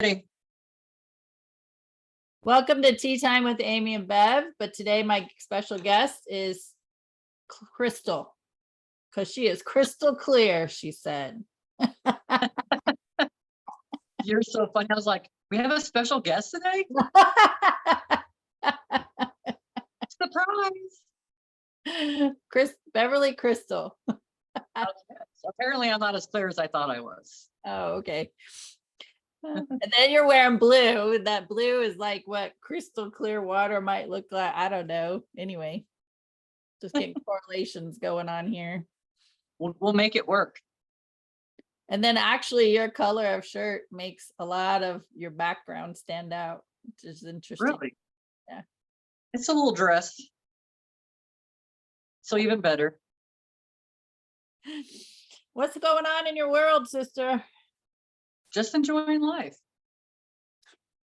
Ready. Welcome to Tea Time with Amy and Bev, but today my special guest is Crystal, because she is crystal clear, she said. You're so funny. I was like, we have a special guest today? Surprise! Beverly Crystal. Okay. So apparently I'm not as clear as I thought I was. Oh, okay. And then you're wearing blue. That blue is like what crystal clear water might look like. I don't know. Anyway, just getting correlations going on here. We'll make it work. And then actually your color of shirt makes a lot of your background stand out, which is interesting. Really? Yeah. It's a little dress. So even better. What's going on in your world, sister? Just enjoying life.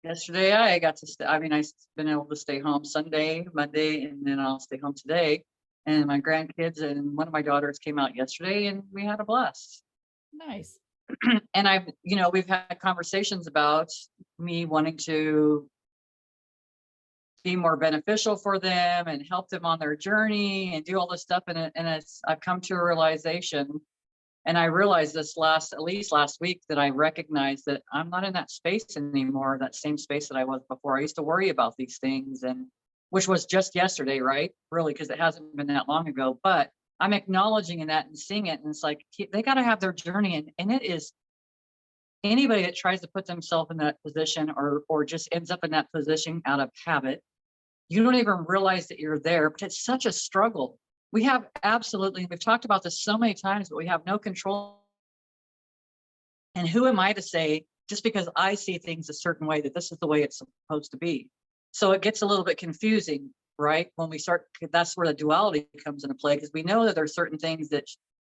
Yesterday I got to stay. I've been able to stay home Sunday, Monday, and then I'll stay home today. And my grandkids and one of my daughters came out yesterday and we had a blast. Nice. And we've had conversations about me wanting to be more beneficial for them and help them on their journey and do all this stuff. I've come to a realization, and I realized this at least last week, that I recognized that I'm not in that space anymore, that same space that I was before. I used to worry about these things, and which was just yesterday, right? Really, because it hasn't been that long ago, but I'm acknowledging in that and seeing it. And it's like, they got to have their journey. And it is anybody that tries to put themselves in that position or just ends up in that position out of habit, you don't even realize that you're there, but it's such a struggle. We've talked about this so many times, but we have no control. And who am I to say, just because I see things a certain way, that this is the way it's supposed to be? So it gets a little bit confusing, right? When we start, that's where the duality comes into play, because we know that there's certain things that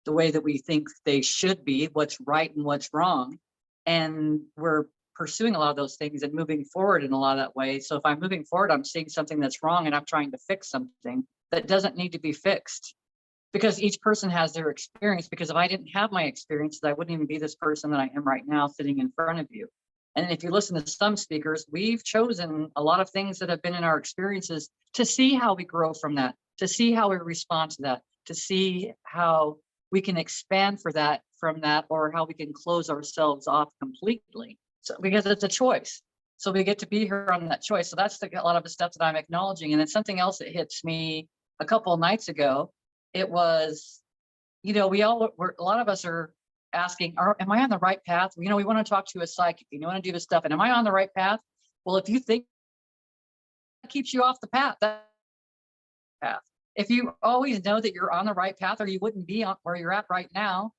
the way that we think they should be, what's right and what's wrong. And we're pursuing a lot of those things and moving forward in a lot of that way. So if I'm moving forward, I'm seeing something that's wrong and I'm trying to fix something that doesn't need to be fixed, because each person has their experience. Because if I didn't have my experiences, I wouldn't even be this person that I am right now sitting in front of you. And if you listen to some speakers, we've chosen a lot of things that have been in our experiences to see how we grow from that, to see how we respond to that, to see how we can expand from that, or how we can close ourselves off completely. So because it's a choice. So we get to be here on that choice. So that's a lot of the stuff that I'm acknowledging. And then something else that hits me a couple of nights ago, it was, a lot of us are asking, am I on the right path? We want to talk to a psychic, want to do this stuff. And am I on the right path? Well, if you think that keeps you off the path, if you always know that you're on the right path, or you wouldn't be on where you're at right now,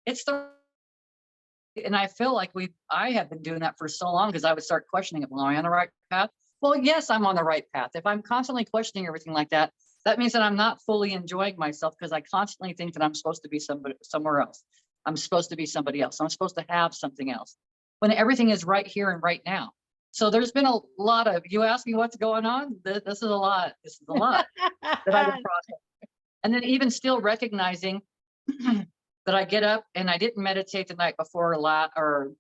and I feel like I have been doing that for so long, because I would start questioning it. Well, am I on the right path? Well, yes, I'm on the right path. If I'm constantly questioning everything like that, that means that I'm not fully enjoying myself, because I constantly think that I'm supposed to be somewhere else. I'm supposed to be somebody else. I'm supposed to have something else, when everything is right here and right now. So there's been a lot of, you ask me what's going on. This is a lot. This is a lot that I've been processing. And then even still recognizing that I get up and I didn't meditate the night before or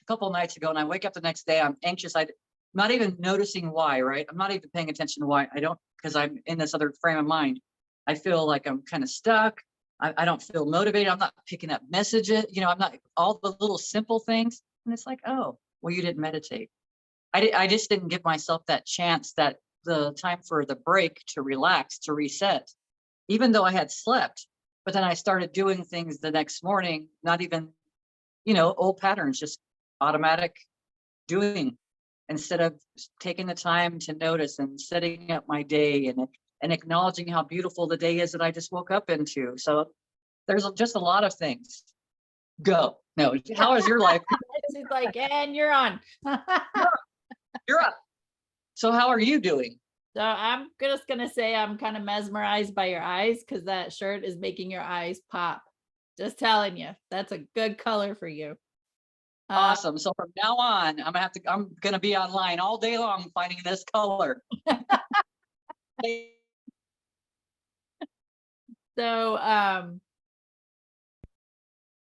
a couple of nights ago, and I wake up the next day, I'm anxious. I'm not even noticing why, right? I'm not even paying attention to why. Because I'm in this other frame of mind. I feel like I'm kind of stuck. I don't feel motivated. I'm not picking up messages. I'm not, all the little simple things. And it's like, oh, well, you didn't meditate. I just didn't give myself that chance, that the time for the break, to relax, to reset, even though I had slept. But then I started doing things the next morning, not even, old patterns, just automatic doing, instead of taking the time to notice and setting up my day and acknowledging how beautiful the day is that I just woke up into. So there's just a lot of things. Go. No, how is your life? She's like, and you're on. You're up. So how are you doing? So I'm just going to say I'm kind of mesmerized by your eyes, because that shirt is making your eyes pop. Just telling you, that's a good color for you. Awesome. So from now on, I'm going to be online all day long finding this color. So,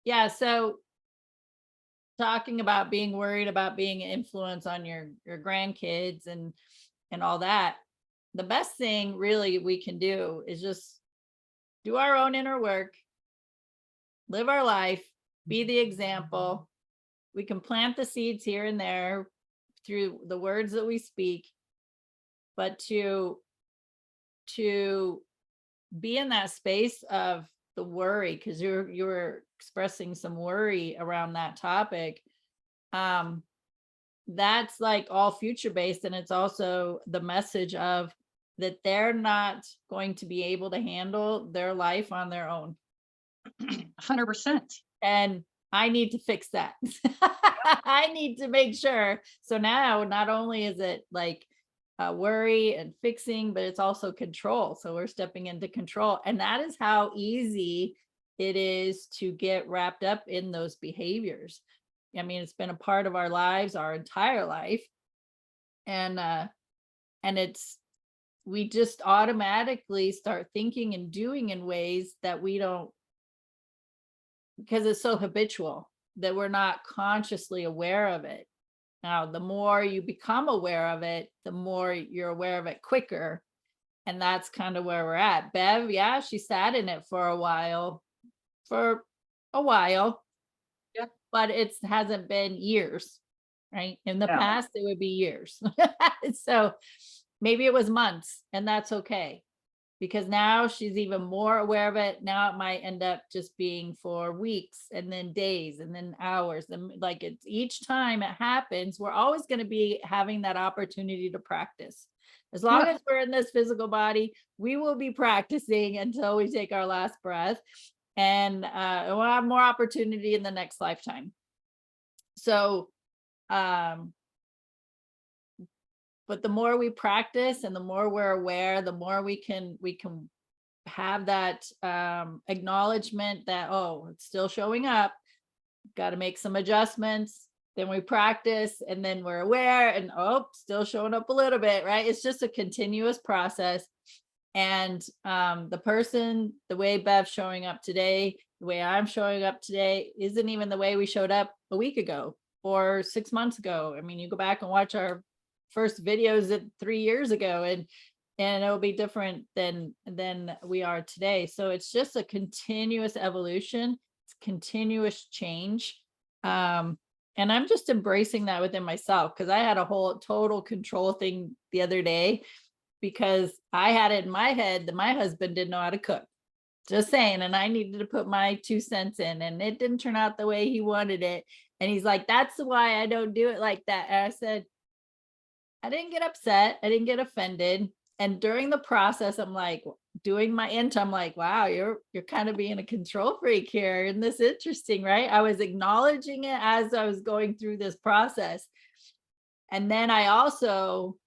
yeah. So talking about being worried about being an influence on your grandkids and all that, the best thing really we can do is just do our own inner work, live our life, be the example. We can plant the seeds here and there through the words that we speak, but to be in that space of the worry, because you were expressing some worry around that topic. That's like all future based, and it's also the message of that they're not going to be able to handle their life on their own. 100%. And I need to fix that. I need to make sure. So now not only is it like worry and fixing, but it's also control. So we're stepping into control. And that is how easy it is to get wrapped up in those behaviors. I mean, it's been a part of our lives, our entire life. And it's, we just automatically start thinking and doing in ways that we don't, because it's so habitual that we're not consciously aware of it. Now, the more you become aware of it, the more you're aware of it quicker. And that's kind of where we're at. Bev, yeah, she sat in it for a while. Yeah. But it hasn't been years, right? In the Yeah. past, it would be years. So maybe it was months, and that's okay. Because now she's even more aware of it. Now it might end up just being for weeks and then days and then hours. And like it's each time it happens, we're always going to be having that opportunity to practice. As long as we're in this physical body, we will be practicing until we take our last breath. And we'll have more opportunity in the next lifetime. So, but the more we practice and the more we're aware, the more we can have that acknowledgement that, oh, it's still showing up, got to make some adjustments. Then we practice and then we're aware and, oh, still showing up a little bit, right? It's just a continuous process. And the way Bev's showing up today, the way I'm showing up today isn't even the way we showed up a week ago or 6 months ago. I mean, you go back and watch our first videos 3 years ago and it'll be different than we are today. So it's just a continuous evolution. It's continuous change. And I'm just embracing that within myself, because I had a whole total control thing the other day because I had it in my head that my husband didn't know how to cook. Just saying. And I needed to put my 2 cents in, and it didn't turn out the way he wanted it. And he's like, that's why I don't do it like that. And I said, I didn't get upset. I didn't get offended. And during the process, I'm like doing my intro. I'm like, wow, you're kind of being a control freak here. Isn't this interesting, right? I was acknowledging it as I was going through this process. And then I also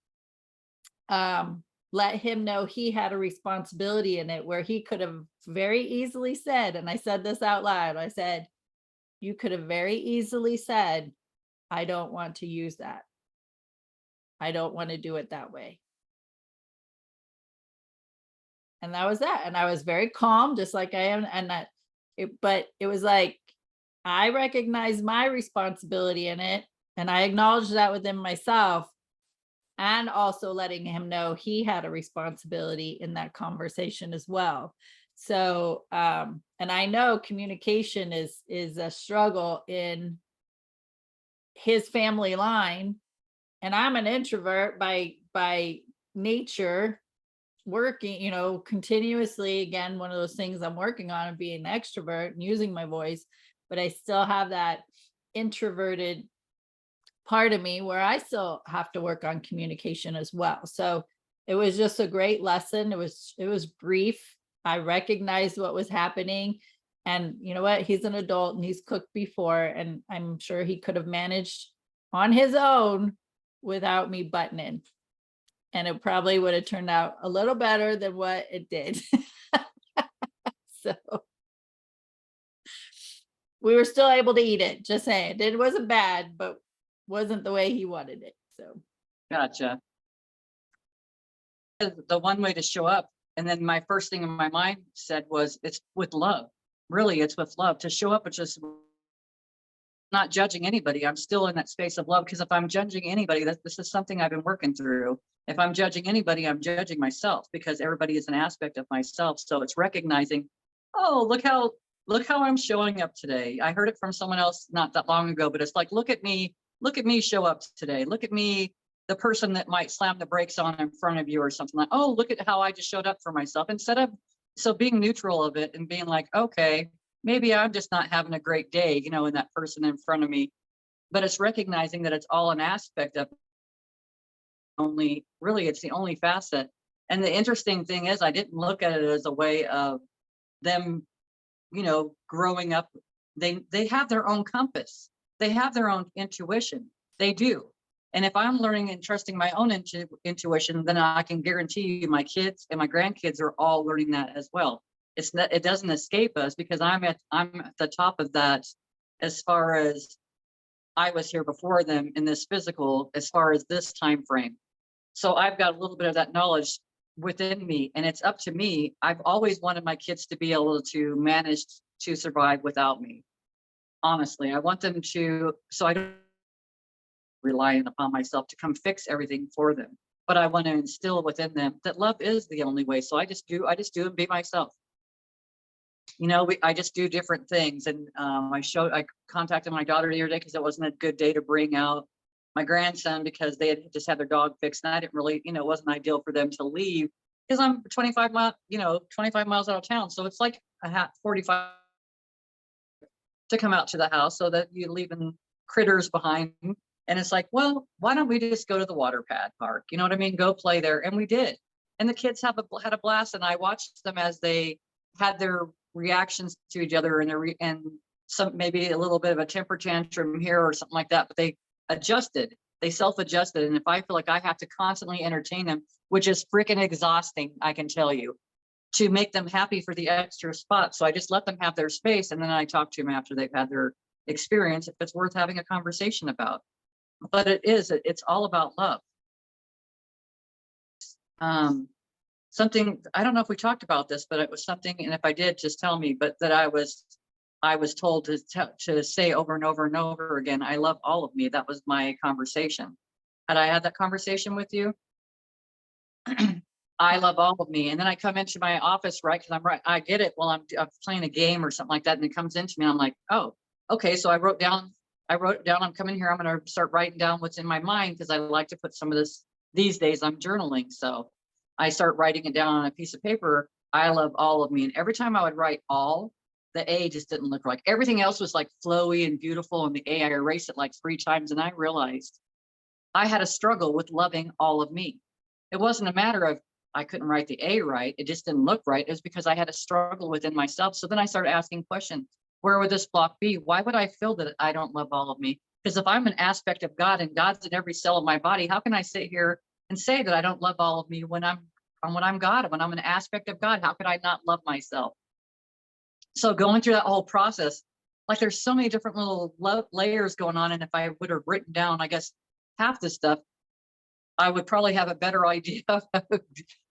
let him know he had a responsibility in it, where he could have very easily said, and I said this out loud, I said, you could have very easily said, I don't want to use that. I don't want to do it that way. And that was that. And I was very calm, just like I am. And but it was like, I recognized my responsibility in it. And I acknowledged that within myself, and also letting him know he had a responsibility in that conversation as well. So, and I know communication is a struggle in his family line. And I'm an introvert by nature, working, continuously. Again, one of those things I'm working on and being an extrovert and using my voice, but I still have that introverted part of me where I still have to work on communication as well. So it was just a great lesson. It was brief. I recognized what was happening, and you know what? He's an adult and he's cooked before, and I'm sure he could have managed on his own without me butting in. And it probably would have turned out a little better than what it did. So we were still able to eat it, just saying. It wasn't bad, but wasn't the way he wanted it. So Gotcha. The one way to show up. And then my first thing in my mind said was, it's with love. Really, it's with love to show up. It's just not judging anybody. I'm still in that space of love, because if I'm judging anybody, this is something I've been working through. If I'm judging anybody, I'm judging myself, because everybody is an aspect of myself. So it's recognizing, oh, look how I'm showing up today. I heard it from someone else not that long ago, but it's like, look at me show up today. Look at me, the person that might slam the brakes on in front of you or something, like, oh, look at how I just showed up for myself, instead of, so being neutral of it and being like, okay, maybe I'm just not having a great day, in that person in front of me. But it's recognizing that it's all an aspect of, only really, it's the only facet. And the interesting thing is, I didn't look at it as a way of them, growing up. They have their own compass. They have their own intuition. They do. And if I'm learning and trusting my own intuition, then I can guarantee you my kids and my grandkids are all learning that as well. It doesn't escape us, because I'm at the top of that, as far as I was here before them in this physical, as far as this time frame. So I've got a little bit of that knowledge within me, and it's up to me. I've always wanted my kids to be able to manage to survive without me. Honestly, I want them to, so I don't rely upon myself to come fix everything for them. But I want to instill within them that love is the only way. So I just do and be myself. I just do different things. And I contacted my daughter the other day because it wasn't a good day to bring out my grandson, because they had just had their dog fixed, and I didn't really, it wasn't ideal for them to leave, because I'm 25 miles out of town. So it's like 45 to come out to the house, so that you're leaving critters behind. And it's like, well, why don't we just go to the water pad park? You know what I mean? Go play there. And we did. And the kids had a blast. And I watched them as they had their reactions to each other, and some, maybe a little bit of a temper tantrum here or something like that, but they self-adjusted. And if I feel like I have to constantly entertain them, which is freaking exhausting, I can tell you, to make them happy for the extra spot. So I just let them have their space. And then I talk to them after they've had their experience, if it's worth having a conversation about. But it's all about love. Something, I don't know if we talked about this, but it was something, and if I did, just tell me, but that I was told to say over and over and over again, I love all of me. That was my conversation. Had I had that conversation with you? I love all of me. And then I come into my office, right? Because I get it while I'm playing a game or something like that. And it comes into me, and I'm like, oh, okay. So I wrote down, I'm coming here, I'm going to start writing down what's in my mind, because I like to put some of this, these days I'm journaling. So I start writing it down on a piece of paper. I love all of me. And every time I would write all, the A just didn't look right. Everything else was like flowy and beautiful. And the A, I erased it like 3 times. And I realized I had a struggle with loving all of me. It wasn't a matter of I couldn't write the A right. It just didn't look right. It was because I had a struggle within myself. So then I started asking questions. Where would this block be? Why would I feel that I don't love all of me? Because if I'm an aspect of God and God's in every cell of my body, how can I sit here and say that I don't love all of me when I'm God, when I'm an aspect of God? How could I not love myself? So going through that whole process, like there's so many different little layers going on. And if I would have written down, I guess, half this stuff, I would probably have a better idea of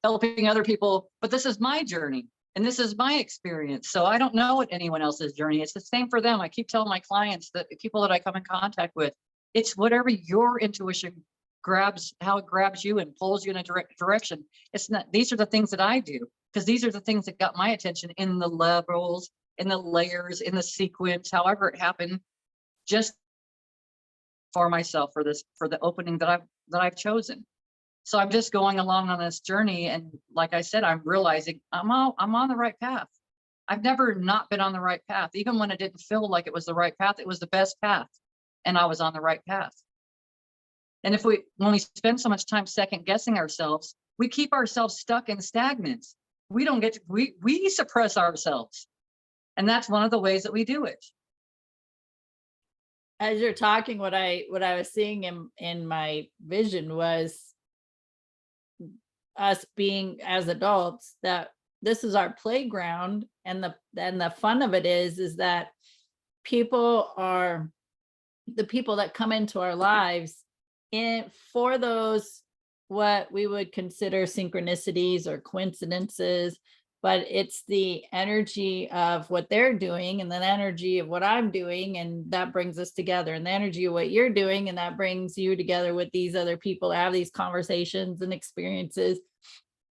helping other people. But this is my journey and this is my experience. So I don't know what anyone else's journey. It's the same for them. I keep telling my clients, that people that I come in contact with, it's whatever your intuition grabs, how it grabs you and pulls you in a direction. It's not, these are the things that I do, because these are the things that got my attention in the levels, in the layers, in the sequence, however it happened, just for myself, for the opening that I've chosen. So I'm just going along on this journey. And like I said, I'm realizing I'm on the right path. I've never not been on the right path. Even when it didn't feel like it was the right path, it was the best path. And I was on the right path. And when we spend so much time second guessing ourselves, we keep ourselves stuck and stagnant. We don't get to, we suppress ourselves. And that's one of the ways that we do it. As you're talking, what I was seeing in my vision was us being, as adults, that this is our playground, and the fun of it is that the people that come into our lives for those what we would consider synchronicities or coincidences, but it's the energy of what they're doing and the energy of what I'm doing. And that brings us together, and the energy of what you're doing. And that brings you together with these other people to have these conversations and experiences.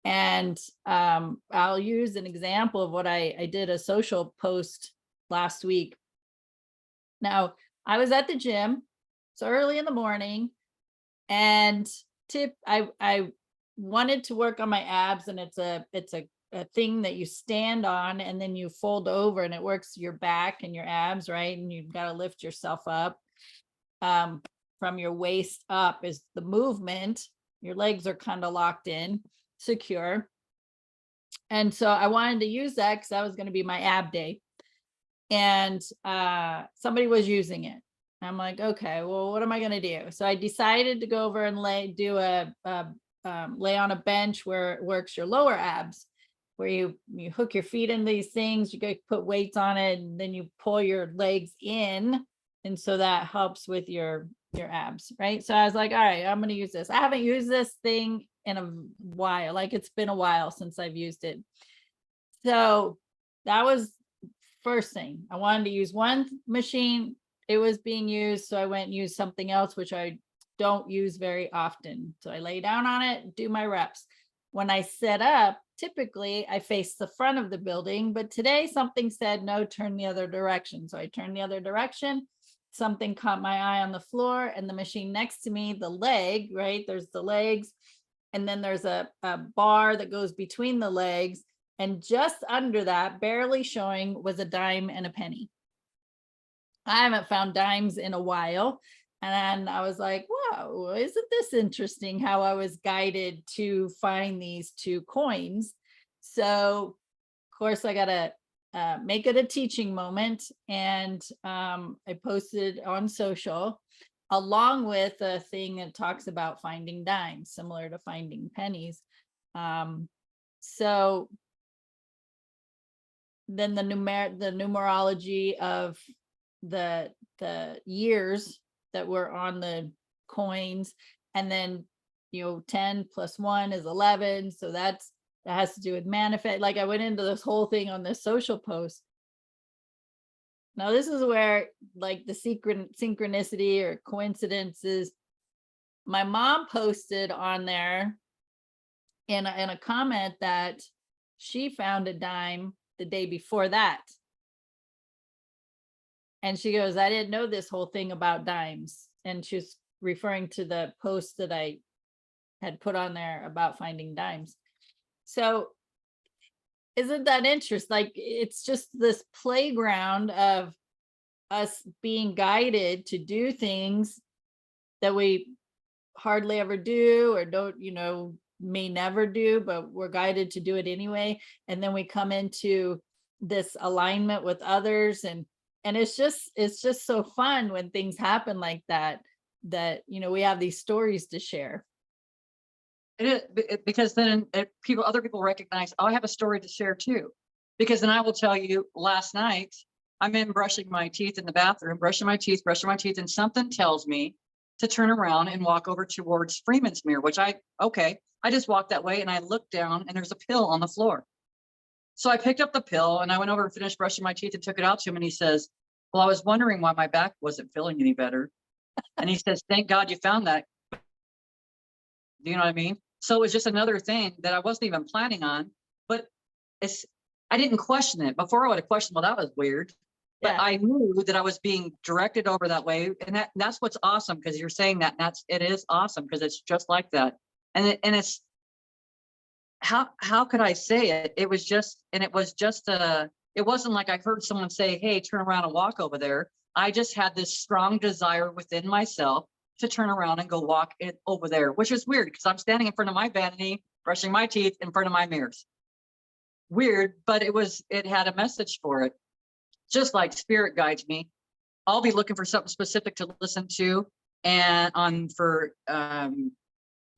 And I'll use an example of what I did a social post last week. Now, I was at the gym, so early in the morning, and I wanted to work on my abs, and it's a thing that you stand on and then you fold over, and it works your back and your abs, right? And you've got to lift yourself up. From your waist up is the movement. Your legs are kind of locked in, secure. And so I wanted to use that because that was going to be my ab day. And somebody was using it. I'm like, okay, well, what am I going to do? So I decided to go over and lay on a bench where it works your lower abs, where you hook your feet in these things, you go put weights on it, and then you pull your legs in. And so that helps with your abs, right? So I was like, all right, I'm going to use this. I haven't used this thing in a while. Like, it's been a while since I've used it. So that was first thing. I wanted to use one machine. It was being used. So I went and used something else, which I don't use very often. So I lay down on it, do my reps. When I set up, typically I face the front of the building, but today something said, no, turn the other direction. So I turned the other direction. Something caught my eye on the floor, and the machine next to me, the leg, right? There's the legs. And then there's a bar that goes between the legs. And just under that, barely showing, was a dime and a penny. I haven't found dimes in a while. And I was like, wow, isn't this interesting how I was guided to find these two coins? So, of course, I got to make it a teaching moment. And I posted on social, along with a thing that talks about finding dimes, similar to finding pennies. So then the numerology of the years that were on the coins, and then 10 plus 1 is 11. So that has to do with manifest. Like, I went into this whole thing on this social post. Now this is where, like, the synchronicity or coincidences. My mom posted on there in a comment that she found a dime the day before that. And she goes, I didn't know this whole thing about dimes. And she was referring to the post that I had put on there about finding dimes. So isn't that interesting? Like, it's just this playground of us being guided to do things that we hardly ever do, or don't, may never do, but we're guided to do it anyway. And then we come into this alignment with others, and it's just so fun when things happen like that we have these stories to share. It is, because then other people recognize, oh, I have a story to share too. Because then I will tell you, last night I'm in brushing my teeth in the bathroom, brushing my teeth, and something tells me to turn around and walk over towards Freeman's mirror, which I just walked that way, and I looked down and there's a pill on the floor. So I picked up the pill and I went over and finished brushing my teeth and took it out to him. And he says, well, I was wondering why my back wasn't feeling any better. And he says, thank God you found that. Do you know what I mean? So it was just another thing that I wasn't even planning on, but I didn't question it. Before I would have questioned, well, that was weird. But yeah. I knew that I was being directed over that way. And that's what's awesome, because you're saying that, and it is awesome, because it's just like that. And it's, how could I say it? It wasn't like I heard someone say, hey, turn around and walk over there. I just had this strong desire within myself to turn around and go walk it over there, which is weird because I'm standing in front of my vanity, brushing my teeth in front of my mirrors. Weird, but it had a message for it. Just like spirit guides me. I'll be looking for something specific to listen to and for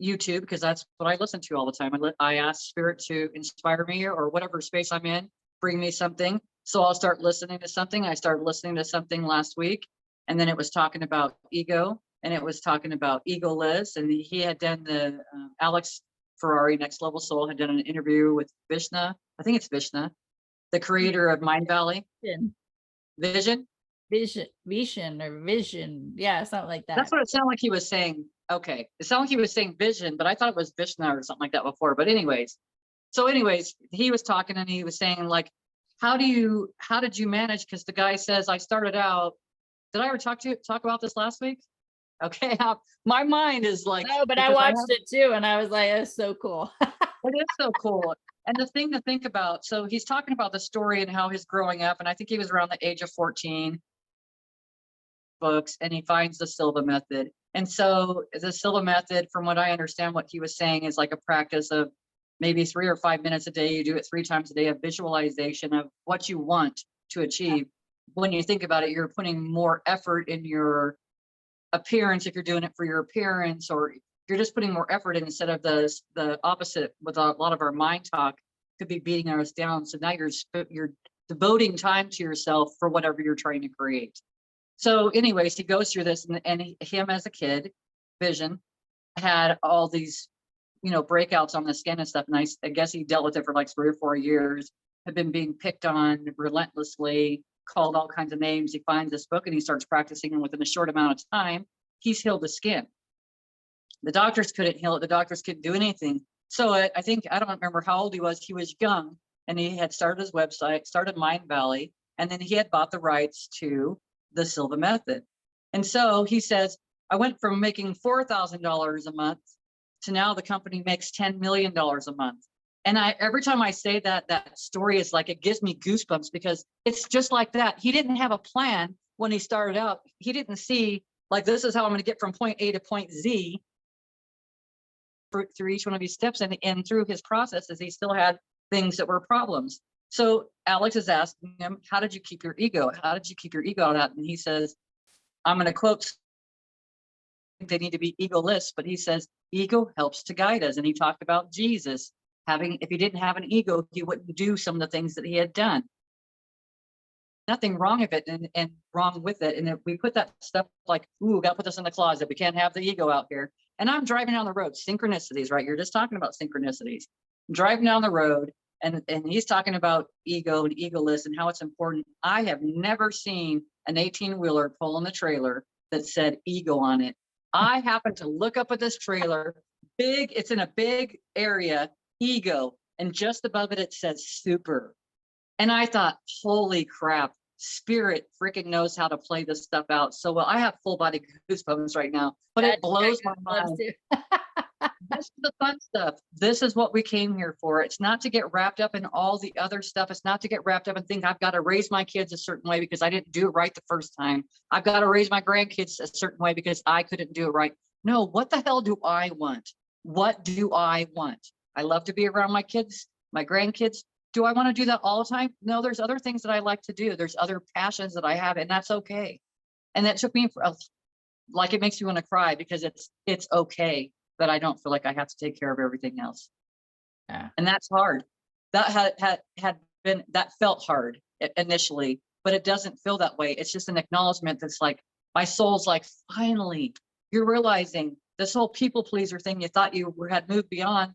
YouTube, because that's what I listen to all the time. I ask spirit to inspire me, or whatever space I'm in, bring me something. So I'll start listening to something. I started listening to something last week, and then it was talking about ego, and it was talking about egoless, and he had done the Alex Ferrari, Next Level Soul, had done an interview with Vishna. I think it's Vishna, the creator of Mind Valley. Vision. Vision or vision. Yeah, something like that. That's what it sounded like he was saying. Okay. It sounded like he was saying vision, but I thought it was Vishna or something like that before. But anyways, he was talking and he was saying like, how did you manage? Because the guy says, I started out, did I ever talk about this last week? Okay. My mind is like, No, but I watched it too. And I was like, it's so cool. It is so cool. And the thing to think about, so he's talking about the story and how he's growing up. And I think he was around the age of 14 books, and he finds the Silva method. And so the Silva method, from what I understand, what he was saying is like a practice of maybe 3 or 5 minutes a day. You do it 3 times a day of visualization of what you want to achieve. When you think about it, you're putting more effort in your appearance if you're doing it for your appearance, or you're just putting more effort in instead of the opposite with a lot of our mind talk could be beating us down. So now you're devoting time to yourself for whatever you're trying to create. So anyways, he goes through this, and him as a kid, Vision, had all these, breakouts on the skin and stuff. And I guess he dealt with it for like 3 or 4 years, had been being picked on relentlessly, called all kinds of names. He finds this book and he starts practicing, and within a short amount of time, he's healed the skin. The doctors couldn't heal it. The doctors couldn't do anything. So I don't remember how old he was. He was young, and he had started his website, started Mind Valley, and then he had bought the rights to the Silva method. And so he says, I went from making $4,000 a month to now the company makes $10 million a month. And every time I say that story is like, it gives me goosebumps, because it's just like that. He didn't have a plan when he started out. He didn't see like, this is how I'm going to get from point A to point Z through each one of these steps. And through his processes, he still had things that were problems. So Alex is asking him, how did you keep your ego? How did you keep your ego out? And he says, I'm going to quote, they need to be egoless, but he says, ego helps to guide us. And he talked about Jesus having, if he didn't have an ego, he wouldn't do some of the things that he had done. Nothing wrong with it and wrong with it. And if we put that stuff like, ooh, got to put this in the closet. We can't have the ego out here. And I'm driving down the road, synchronicities, right? You're just talking about synchronicities. I'm driving down the road, and he's talking about ego and egoless and how it's important. I have never seen an 18-wheeler pull in the trailer that said ego on it. I happened to look up at this trailer, big, it's in a big area, ego, and just above it, it says super. And I thought, holy crap, spirit freaking knows how to play this stuff out so well. I have full body goosebumps right now, but it blows my mind. This is the fun stuff. This is what we came here for. It's not to get wrapped up in all the other stuff. It's not to get wrapped up and think I've got to raise my kids a certain way because I didn't do it right the first time. I've got to raise my grandkids a certain way because I couldn't do it right. No, what the hell do I want? What do I want? I love to be around my kids, my grandkids. Do I want to do that all the time? No, there's other things that I like to do. There's other passions that I have, and that's okay. And that took me like, it makes me want to cry because it's okay that I don't feel like I have to take care of everything else. Yeah. And that's hard. That that felt hard initially, but it doesn't feel that way. It's just an acknowledgement that's like, my soul's like, finally, you're realizing this whole people pleaser thing you thought you had moved beyond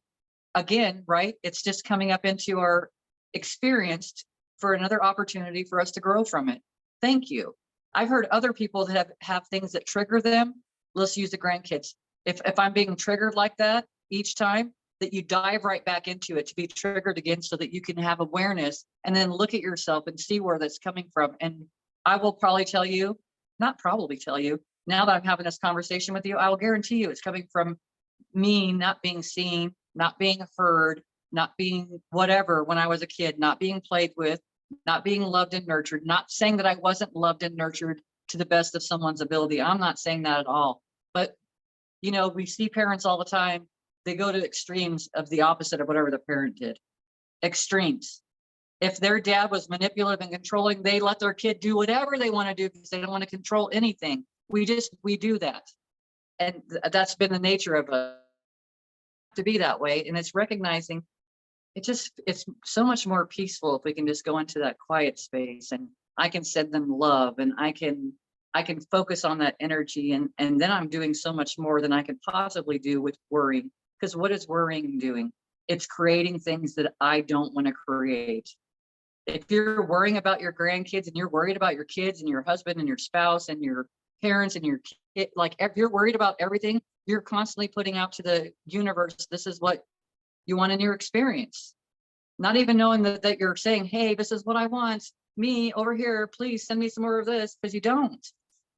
again, right? It's just coming up into our experience for another opportunity for us to grow from it. Thank you. I've heard other people that have things that trigger them. Let's use the grandkids. If I'm being triggered like that each time, that you dive right back into it to be triggered again so that you can have awareness and then look at yourself and see where that's coming from. And I will probably tell you, not probably tell you, now that I'm having this conversation with you, I will guarantee you it's coming from me not being seen, not being heard, not being whatever when I was a kid, not being played with, not being loved and nurtured, not saying that I wasn't loved and nurtured to the best of someone's ability. I'm not saying that at all. But, we see parents all the time. They go to extremes of the opposite of whatever the parent did. Extremes. If their dad was manipulative and controlling, they let their kid do whatever they want to do because they don't want to control anything. We do that. And that's been the nature of to be that way. And it's recognizing it's so much more peaceful if we can just go into that quiet space, and I can send them love, and I can focus on that energy, and then I'm doing so much more than I could possibly do with worrying, Because what is worrying doing? It's creating things that I don't want to create. If you're worrying about your grandkids and you're worried about your kids and your husband and your spouse and your parents and your kid, like if you're worried about everything, you're constantly putting out to the universe, this is what you want in your experience. Not even knowing that you're saying, hey, this is what I want. Me over here, please send me some more of this, because you don't,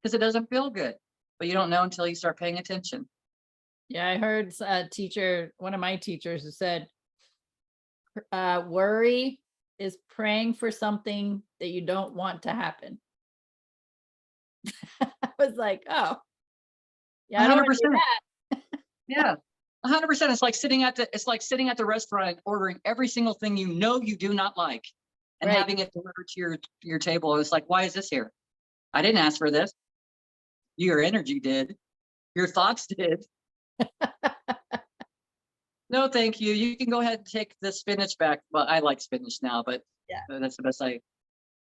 because it doesn't feel good. But you don't know until you start paying attention. Yeah, I heard a teacher, one of my teachers, who said, worry is praying for something that you don't want to happen. I was like, oh, yeah, I don't want to do 100%. that. Yeah. 100%. It's like sitting at the restaurant and ordering every single thing you know you do not like and Right. having it delivered to your table. It's like, why is this here? I didn't ask for this. Your energy did. Your thoughts did. No, thank you. You can go ahead and take the spinach back. Well, I like spinach now, but Yeah. that's the best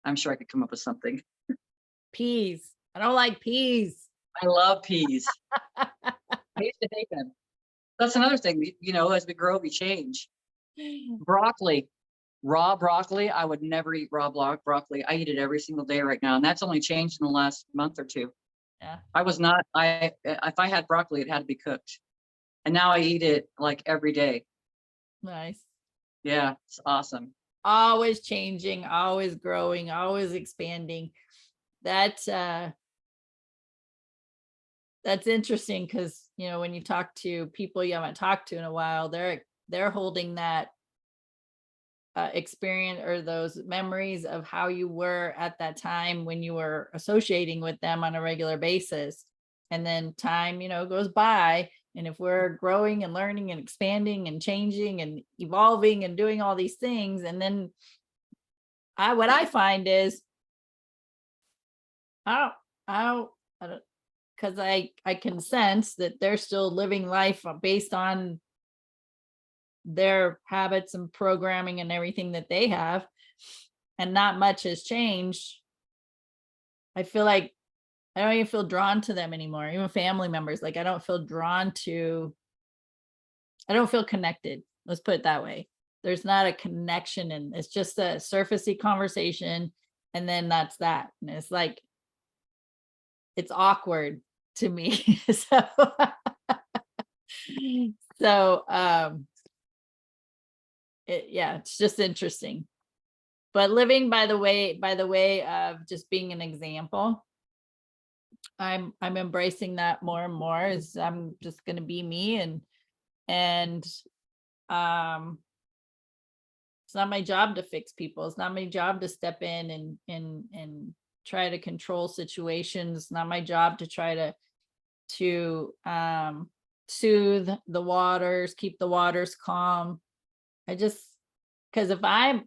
I'm sure I could come up with something. Peas. I don't like peas. I love peas. I used to hate them. That's another thing, as we grow, we change. Broccoli, raw broccoli. I would never eat raw broccoli. I eat it every single day right now. And that's only changed in the last month or two. Yeah. If I had broccoli, it had to be cooked. And now I eat it like every day. Nice. Yeah, it's awesome. Always changing, always growing, always expanding. That's interesting because, when you talk to people you haven't talked to in a while, they're holding that experience or those memories of how you were at that time when you were associating with them on a regular basis. And then time, goes by. And if we're growing and learning and expanding and changing and evolving and doing all these things, and then what I find is, I don't, because I can sense that they're still living life based on their habits and programming and everything that they have, and not much has changed. I feel like I don't even feel drawn to them anymore, even family members. Like I don't feel connected. Let's put it that way. There's not a connection, and it's just a surfacey conversation, and then that's that. And it's like, it's awkward to me. It's just interesting. But living by the way of just being an example, I'm embracing that more and more. Is I'm just going to be me, and it's not my job to fix people. It's not my job to step in and try to control situations. It's not my job to try to soothe the waters, keep the waters calm. Because if I'm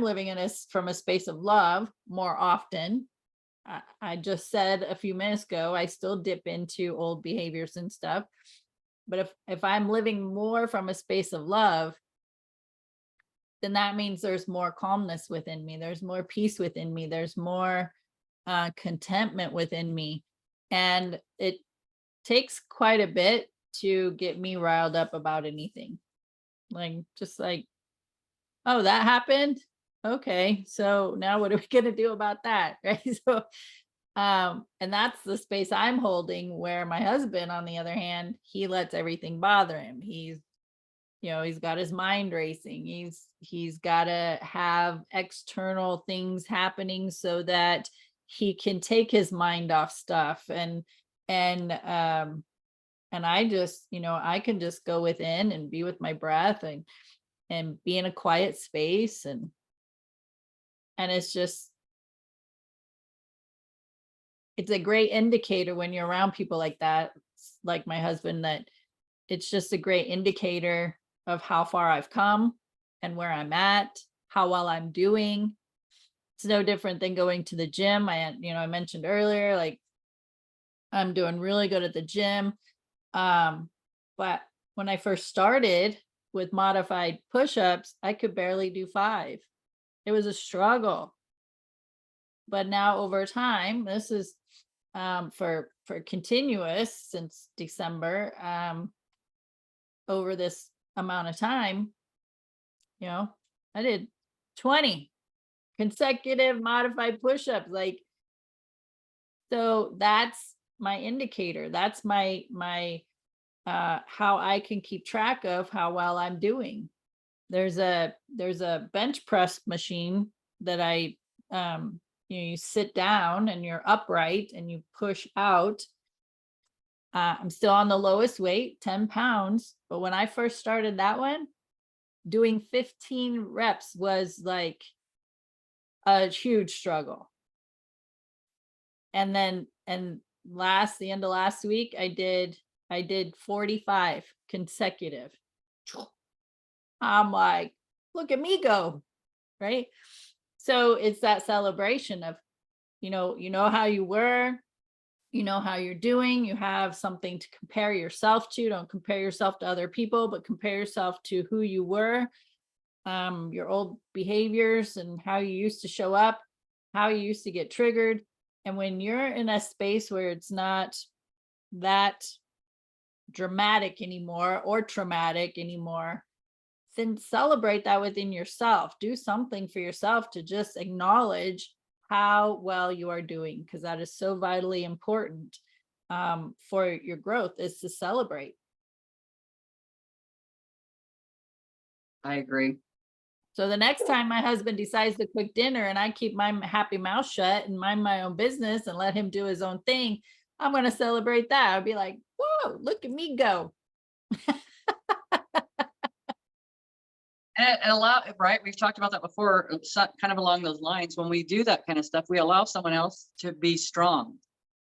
living from a space of love more often, I just said a few minutes ago, I still dip into old behaviors and stuff. But if I'm living more from a space of love, then that means there's more calmness within me. There's more peace within me. There's more contentment within me. And it takes quite a bit to get me riled up about anything. Just like, oh, that happened. Okay. So now what are we going to do about that? Right. So, and that's the space I'm holding, where my husband, on the other hand, he lets everything bother him. He's got his mind racing. He's got to have external things happening so that he can take his mind off stuff. And I just, I can just go within and be with my breath and be in a quiet space. And it's a great indicator when you're around people like that, like my husband, that it's just a great indicator of how far I've come and where I'm at, how well I'm doing. It's no different than going to the gym. I mentioned earlier, like I'm doing really good at the gym. But when I first started with modified push-ups, I could barely do 5. It was a struggle. But now over time, this is for continuous since December, over this amount of time, I did 20 consecutive modified push-ups. Like, so that's my indicator. That's my how I can keep track of how well I'm doing. There's a bench press machine that you sit down and you're upright and you push out. I'm still on the lowest weight, 10 pounds. But when I first started that one, doing 15 reps was like a huge struggle. And then, the end of last week, I did 45 consecutive. I'm like, look at me go, right? So it's that celebration of, you know how you were, you know how you're doing, you have something to compare yourself to. Don't compare yourself to other people, but compare yourself to who you were, your old behaviors and how you used to show up, how you used to get triggered. And when you're in a space where it's not that dramatic anymore or traumatic anymore, then celebrate that within yourself. Do something for yourself to just acknowledge how well you are doing, because that is so vitally important for your growth, is to celebrate. I agree. So the next time my husband decides to cook dinner and I keep my happy mouth shut and mind my own business and let him do his own thing, I'm going to celebrate that. I'll be like, whoa, look at me go. And allow, right? We've talked about that before, kind of along those lines. When we do that kind of stuff, we allow someone else to be strong.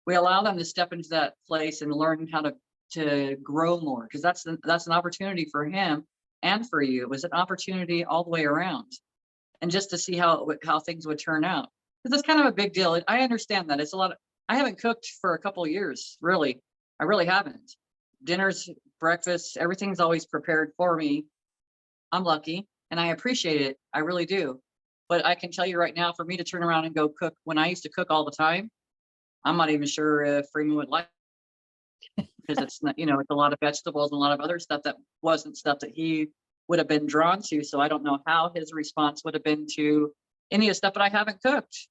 We allow them to step into that place and learn how to grow more, because that's an opportunity for him and for you. It was an opportunity all the way around, and just to see how things would turn out. Because it's kind of a big deal. I understand that it's a lot of. I haven't cooked for a couple of years, really. I really haven't. Dinners, breakfast, everything's always prepared for me. I'm lucky and I appreciate it. I really do. But I can tell you right now, for me to turn around and go cook when I used to cook all the time, I'm not even sure if Freeman would like it, because it's not, it's a lot of vegetables and a lot of other stuff that wasn't stuff that he would have been drawn to. So I don't know how his response would have been to any of the stuff that I haven't cooked.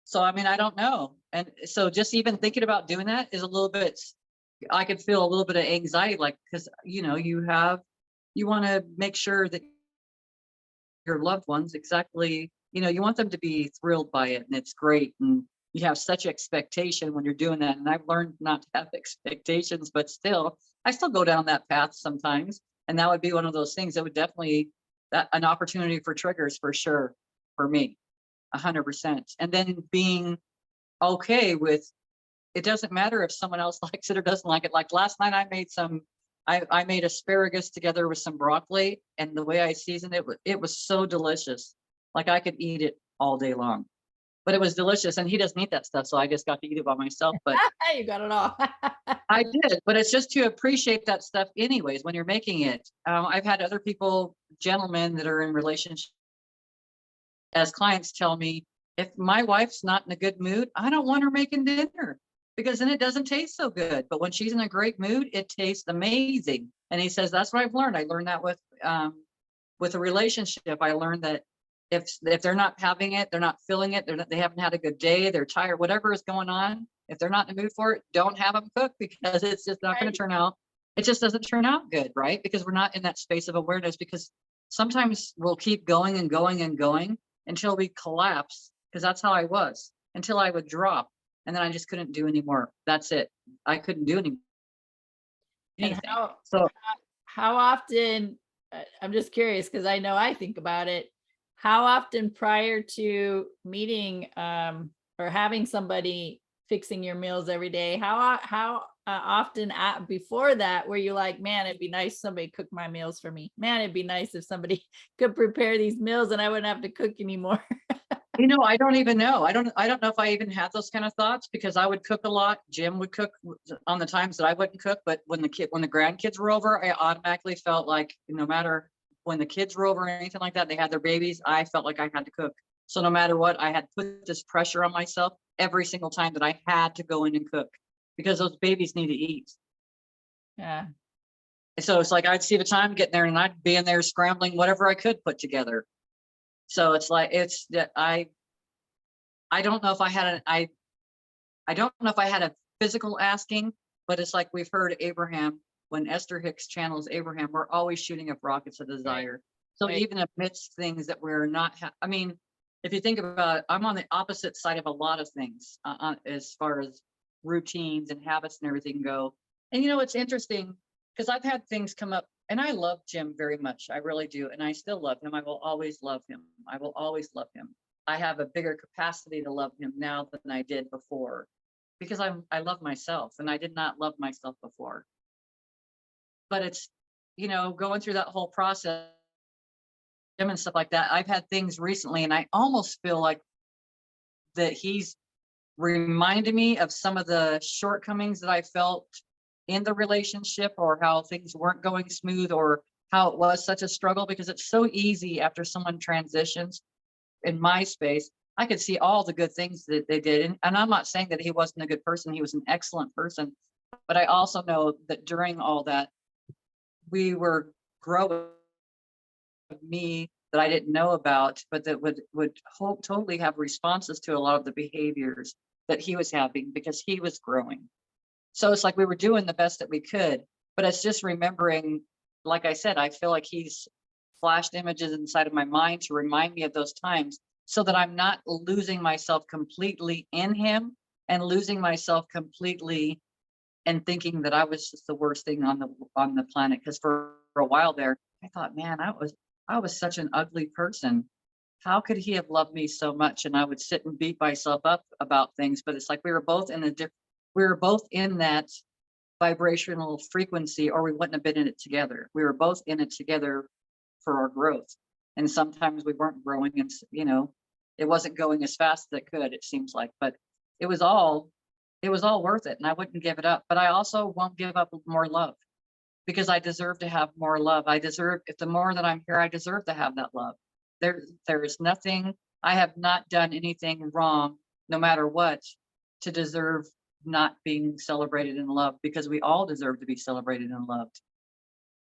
So, I mean, I don't know. And so just even thinking about doing that is a little bit, I could feel a little bit of anxiety, like, because, you want to make sure that your loved ones exactly, you want them to be thrilled by it, and it's great. And you have such expectation when you're doing that. And I've learned not to have expectations, but still, I still go down that path sometimes. And that would be one of those things that would definitely, an opportunity for triggers for sure, for me, 100%. And then being okay with, it doesn't matter if someone else likes it or doesn't like it. Like last night, I made asparagus together with some broccoli, and the way I seasoned it was so delicious. Like I could eat it all day long, but it was delicious. And he doesn't eat that stuff, so I just got to eat it by myself. But You got it all. I did, but it's just to appreciate that stuff anyways when you're making it. I've had other gentlemen that are in relationships, as clients tell me, if my wife's not in a good mood, I don't want her making dinner, because then it doesn't taste so good. But when she's in a great mood, it tastes amazing. And he says, that's what I've learned. I learned that with a relationship. I learned that if they're not having it, they're not feeling it, they haven't had a good day, they're tired, whatever is going on, if they're not in the mood for it, don't have them cook, because it's just not going to turn out. It just doesn't turn out good, right? Because we're not in that space of awareness, because sometimes we'll keep going and going and going until we collapse, because that's how I was, until I would drop. And then I just couldn't do anymore. That's it. I couldn't do anything. And how often, I'm just curious, because I know I think about it, how often prior to meeting or having somebody fixing your meals every day, how often before that were you like, man, it'd be nice if somebody cooked my meals for me. Man, it'd be nice if somebody could prepare these meals and I wouldn't have to cook anymore. I don't even know. I don't know if I even had those kind of thoughts, because I would cook a lot. Jim would cook on the times that I wouldn't cook. But when the grandkids were over, I automatically felt like no matter when the kids were over or anything like that, they had their babies, I felt like I had to cook. So no matter what, I had put this pressure on myself every single time that I had to go in and cook, because those babies need to eat. Yeah. So it's like, I'd see the time getting there and I'd be in there scrambling whatever I could put together. So it's like, it's that I don't know if I had I don't know if I had a physical asking, but it's like we've heard Abraham, when Esther Hicks channels Abraham, we're always shooting up rockets of desire. So Right. even amidst things that we're not, I mean, if you think about it, I'm on the opposite side of a lot of things as far as routines and habits and everything go. And it's interesting because I've had things come up, and I love Jim very much. I really do. And I still love him. I will always love him. I will always love him. I have a bigger capacity to love him now than I did before, because I love myself, and I did not love myself before. But it's, going through that whole process and stuff like that. I've had things recently, and I almost feel like that he's reminded me of some of the shortcomings that I felt in the relationship, or how things weren't going smooth, or how it was such a struggle, because it's so easy after someone transitions. In my space, I could see all the good things that they did. And I'm not saying that he wasn't a good person. He was an excellent person. But I also know that during all that, we were growing, me that I didn't know about, but that would totally have responses to a lot of the behaviors that he was having, because he was growing. So it's like we were doing the best that we could, but it's just remembering, like I said, I feel like he's flashed images inside of my mind to remind me of those times, so that I'm not losing myself completely in him, and losing myself completely and thinking that I was just the worst thing on the planet. Because for a while there, I thought, man, I was such an ugly person. How could he have loved me so much? And I would sit and beat myself up about things. But it's like we were both in that vibrational frequency, or we wouldn't have been in it together. We were both in it together for our growth. And sometimes we weren't growing, and it wasn't going as fast as it could, it seems like, but it was all worth it, and I wouldn't give it up. But I also won't give up more love, because I deserve to have more love. If the more that I'm here, I deserve to have that love. There is nothing, I have not done anything wrong, no matter what, to deserve not being celebrated and loved, because we all deserve to be celebrated and loved.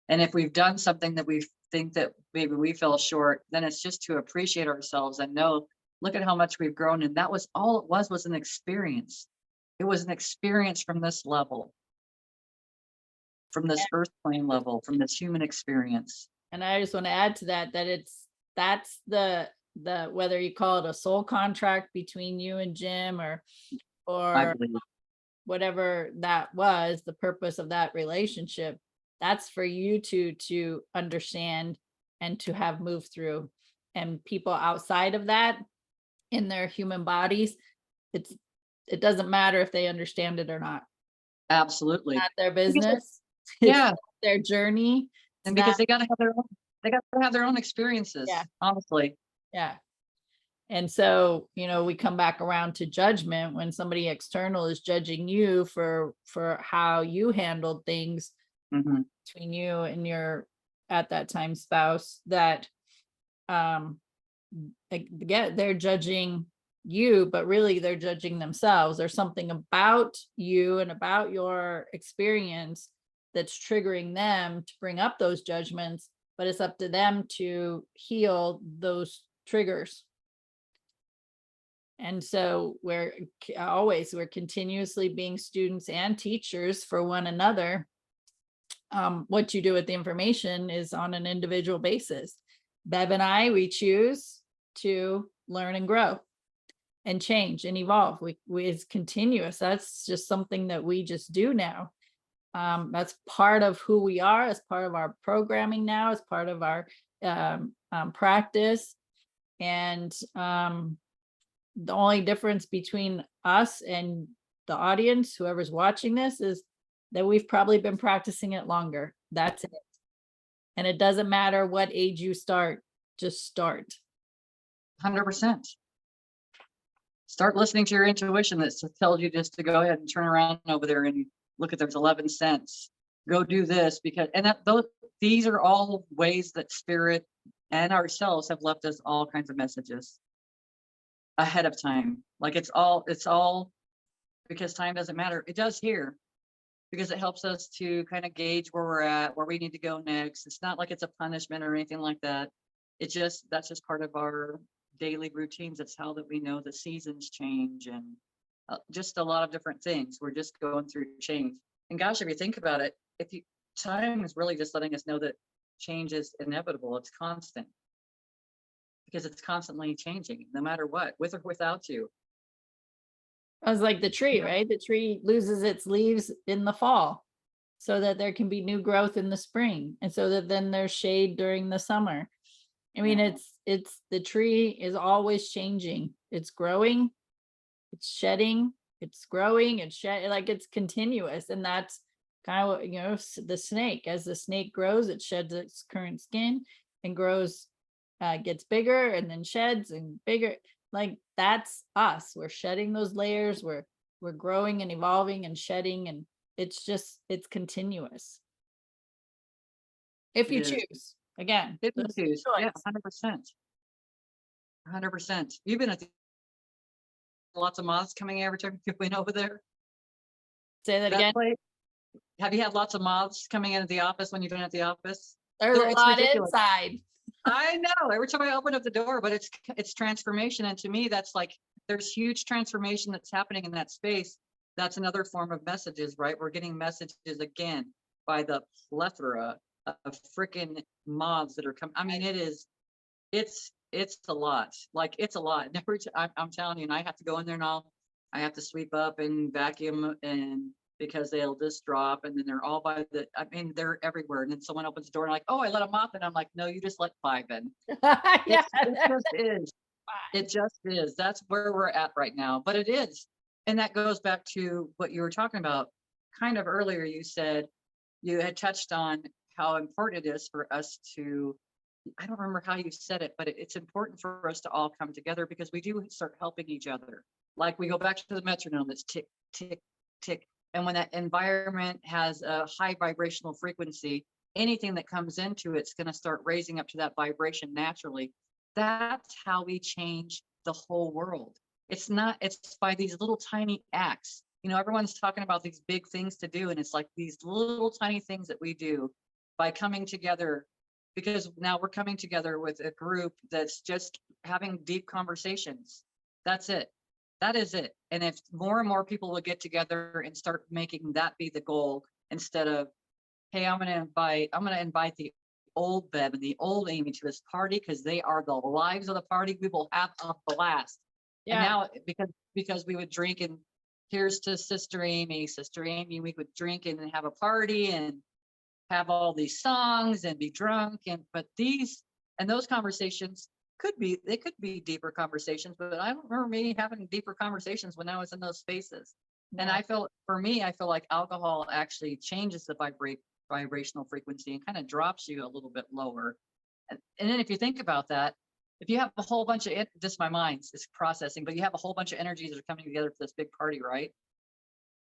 And if we've done something that we think that maybe we fell short, then it's just to appreciate ourselves and know, look at how much we've grown. And that was all it was an experience. It was an experience from this level, from this earth plane level, from this human experience. And I just want to add to that, that's the whether you call it a soul contract between you and Jim, I or believe. whatever that was, the purpose of that relationship, that's for you to understand and to have moved through. And people outside of that, in their human bodies, it doesn't matter if they understand it or not. Absolutely. Not their Because business. yeah. It's their journey. It's And not, because they got to have their own experiences, Yeah. honestly. yeah. And so, we come back around to judgment when somebody external is judging you for how you handled things Mhm. between you and your, at that time, spouse, that they're judging you, but really they're judging themselves. There's something about you and about your experience that's triggering them to bring up those judgments, but it's up to them to heal those triggers. And so we're continuously being students and teachers for one another. What you do with the information is on an individual basis. Bev and I, we choose to learn and grow and change and evolve. It's continuous. That's just something that we just do now. That's part of who we are, as part of our programming now, as part of our practice. And the only difference between us and the audience, whoever's watching this, is that we've probably been practicing it longer. That's it. And it doesn't matter what age you start, just start. 100%. Start listening to your intuition that tells you just to go ahead and turn around over there and look at those 11 cents. Go do this, because, and these are all ways that spirit and ourselves have left us all kinds of messages ahead of time. Like it's all because time doesn't matter. It does here, because it helps us to kind of gauge where we're at, where we need to go next. It's not like it's a punishment or anything like that. That's just part of our daily routines. It's how that we know the seasons change and just a lot of different things. We're just going through change. And gosh, if you think about it, time is really just letting us know that change is inevitable. It's constant because it's constantly changing, no matter what, with or without you. I was like the tree, Yeah. right? The tree loses its leaves in the fall so that there can be new growth in the spring. And so that then there's shade during the summer. I mean, Yeah. it's the tree is always changing. It's growing, it's shedding, it's growing, it's like it's continuous. And that's kind of what, the snake, as the snake grows, it sheds its current skin and grows, gets bigger and then sheds and bigger. Like that's us. We're shedding those layers. We're growing and evolving and shedding, and it's continuous. If It you is. choose, again, If you this is choose. Yeah, choice. 100%. 100%. You've been at lots of moths coming every time you went over there. Say that again. Place? Have you had lots of moths coming into the office when you've been at the office? There's a It's lot ridiculous. inside. I know. Every time I open up the door, but it's transformation. And to me, that's like there's huge transformation that's happening in that space. That's another form of messages, right? We're getting messages again by the plethora of freaking moths that are coming. I mean, it's a lot. Like it's a lot. And I'm telling you, and I have to go in there and I have to sweep up and vacuum and because they'll just drop and then they're all they're everywhere. And then someone opens the door and like, oh, I let a moth in. I'm like, no, you just let 5 in. Yeah. It just is. It just is. That's where we're at right now. But it is. And that goes back to what you were talking about kind of earlier. You said you had touched on how important it is for us to, I don't remember how you said it, but it's important for us to all come together because we do start helping each other. Like we go back to the metronome that's tick, tick, tick. And when that environment has a high vibrational frequency, anything that comes into it's going to start raising up to that vibration naturally. That's how we change the whole world. It's by these little tiny acts. Everyone's talking about these big things to do. And it's like these little tiny things that we do by coming together, because now we're coming together with a group that's just having deep conversations. That's it. That is it. And if more and more people will get together and start making that be the goal instead of, hey, I'm going to invite the old Bev and the old Amy to this party because they are the lives of the party. We will have a blast. Yeah. And now because we would drink and here's to Sister Amy, we would drink and have a party and have all these songs and be drunk. But those conversations could be deeper conversations, but I don't remember me having deeper conversations when I was in those spaces. Yeah. And I feel like alcohol actually changes the vibrational frequency and kind of drops you a little bit lower. And then if you think about that, if you have a whole bunch of just my mind is processing, but you have a whole bunch of energies that are coming together for this big party, right?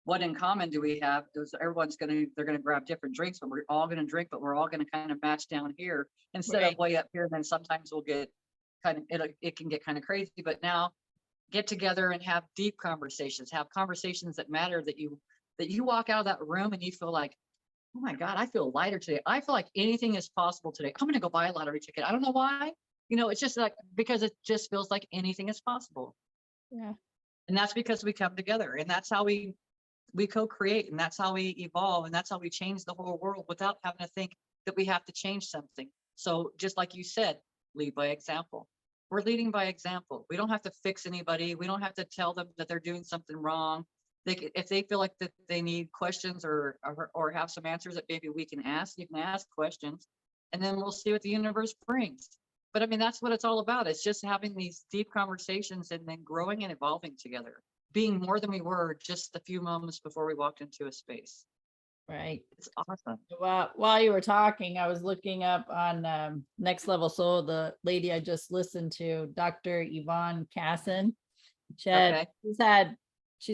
What in common do we have is they're going to grab different drinks, but we're all going to drink, but we're all going to kind of match down here instead of way up here. And then sometimes we'll get it can get kind of crazy, but now get together and have deep conversations, have conversations that matter, that you walk out of that room and you feel like, oh my God, I feel lighter today. I feel like anything is possible today. I'm going to go buy a lottery ticket. I don't know why, it's just like, because it just feels like anything is possible. Yeah. And that's because we come together and that's how we co-create and that's how we evolve and that's how we change the whole world without having to think that we have to change something. So just like you said, lead by example. We're leading by example. We don't have to fix anybody. We don't have to tell them that they're doing something wrong. If they feel like that they need questions or have some answers that maybe we can ask, you can ask questions and then we'll see what the universe brings. But I mean, that's what it's all about. It's just having these deep conversations and then growing and evolving together, being more than we were just a few moments before we walked into a space. Right. It's awesome. Well, while you were talking, I was looking up on Next Level Soul, the lady I just listened to, Dr. Yvonne Casson. She's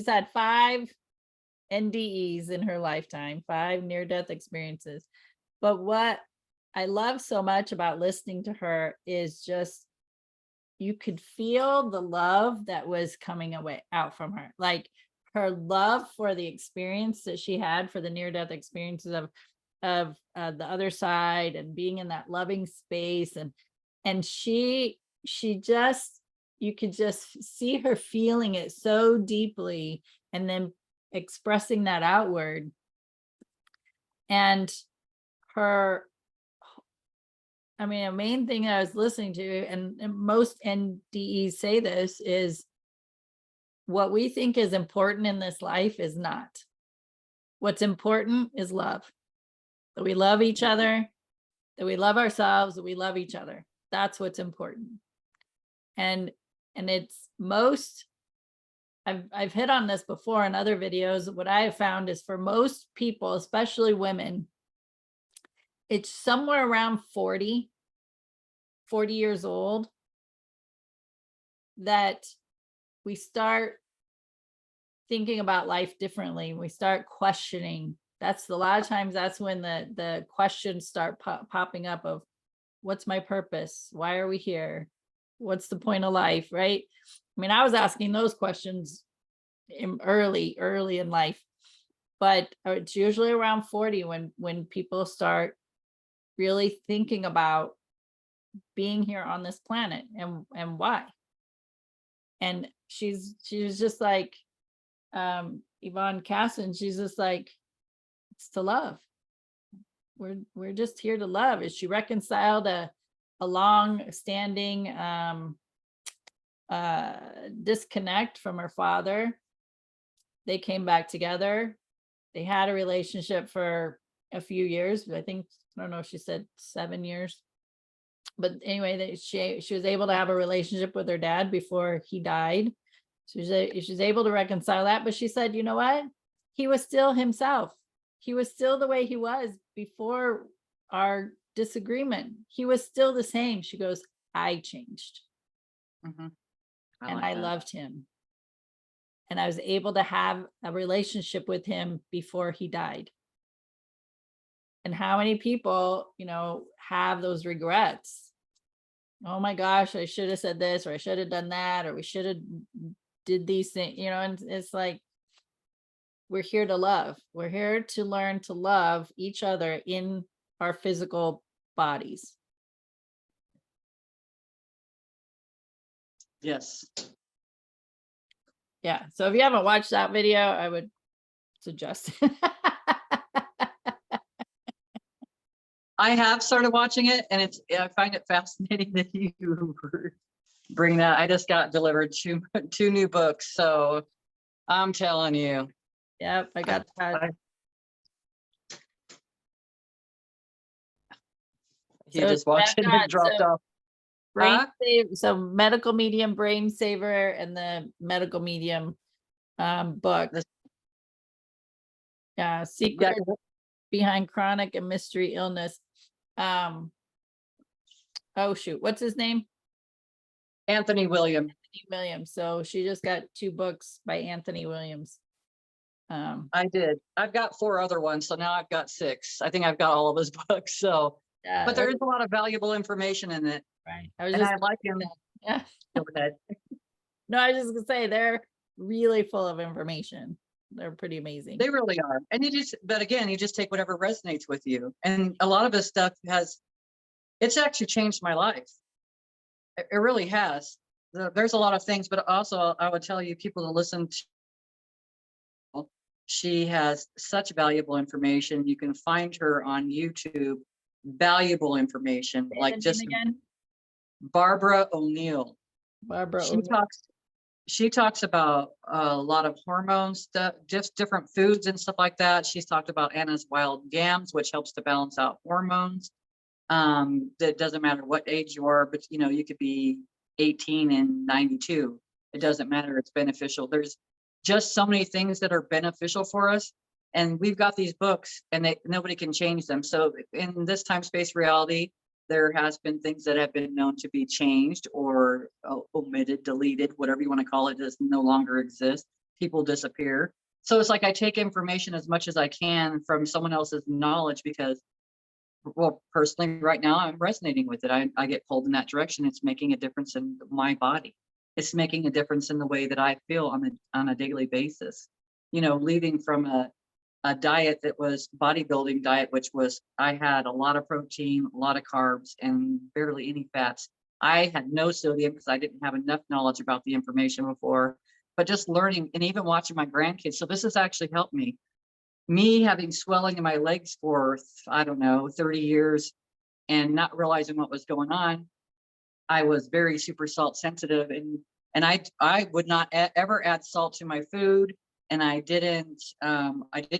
had 5 NDEs in her lifetime, 5 near-death experiences. But what I love so much about listening to her is just you could feel the love that was coming out from her. Like her love for the experience that she had, for the near-death experiences of the other side, and being in that loving space, and she just, you could just see her feeling it so deeply, and then expressing that outward. And her, I mean, a main thing I was listening to, and most NDEs say this, is what we think is important in this life is not. What's important is love. That we love each other, that we love ourselves, that we love each other. That's what's important. And it's most, I've hit on this before in other videos. What I have found is, for most people, especially women, it's somewhere around 40 years old that we start thinking about life differently. We start questioning. That's a lot of times, that's when the questions start popping up of, what's my purpose? Why are we here? What's the point of life, right? I mean, I was asking those questions early in life, but it's usually around 40 when people start really thinking about being here on this planet, and why. And she's just like Yvonne Casson, she's just like, it's to love. We're just here to love. Is she reconciled a long-standing disconnect from her father? They came back together. They had a relationship for a few years. I think, I don't know if she said 7 years. But anyway, she was able to have a relationship with her dad before he died. She was able to reconcile that. But she said, you know what? He was still himself. He was still the way he was before our disagreement. He was still the same. She goes, I changed. Mm-hmm. And I loved him. And I was able to have a relationship with him before he died. And how many people, have those regrets? Oh my gosh, I should have said this, or I should have done that, or we should have did these things, and it's like, we're here to love. We're here to learn to love each other in our physical bodies. Yes. Yeah. So if you haven't watched that video, I would suggest. I have started watching it, and I find it fascinating that you bring that. I just got delivered two new books, so I'm telling you. Yep, I got that. He just walked in and dropped off. So medical medium brain saver, and the medical medium book. Secret behind chronic and mystery illness. Oh shoot, what's his name? Anthony Williams. So she just got 2 books by Anthony Williams. I did. I've got 4 other ones, so now I've got 6. I think I've got all of his books. So, but there is a lot of valuable information in it. Right. I like him. Yeah. Go ahead. No, I was just gonna say, they're really full of information. They're pretty amazing. They really are. And but again, you just take whatever resonates with you. And a lot of this stuff it's actually changed my life. It really has. There's a lot of things, but also I would tell you, people to listen to. She has such valuable information. You can find her on YouTube. Valuable information, like just again? Barbara O'Neill. She talks about a lot of hormone stuff, just different foods and stuff like that. She's talked about Anna's wild yams, which helps to balance out hormones. That doesn't matter what age you are, but you could be 18 and 92. It doesn't matter. It's beneficial. There's just so many things that are beneficial for us. And we've got these books, and nobody can change them. So in this time, space, reality, there has been things that have been known to be changed or omitted, deleted, whatever you want to call it, does no longer exist. People disappear. So it's like I take information as much as I can from someone else's knowledge, because, well, personally, right now, I'm resonating with it. I get pulled in that direction. It's making a difference in my body. It's making a difference in the way that I feel on a daily basis. leaving from a diet that was bodybuilding diet, which was, I had a lot of protein, a lot of carbs, and barely any fats. I had no sodium because I didn't have enough knowledge about the information before, but just learning and even watching my grandkids. So this has actually helped me. Me having swelling in my legs for, I don't know, 30 years and not realizing what was going on. I was very super salt sensitive, and I would not ever add salt to my food. And I didn't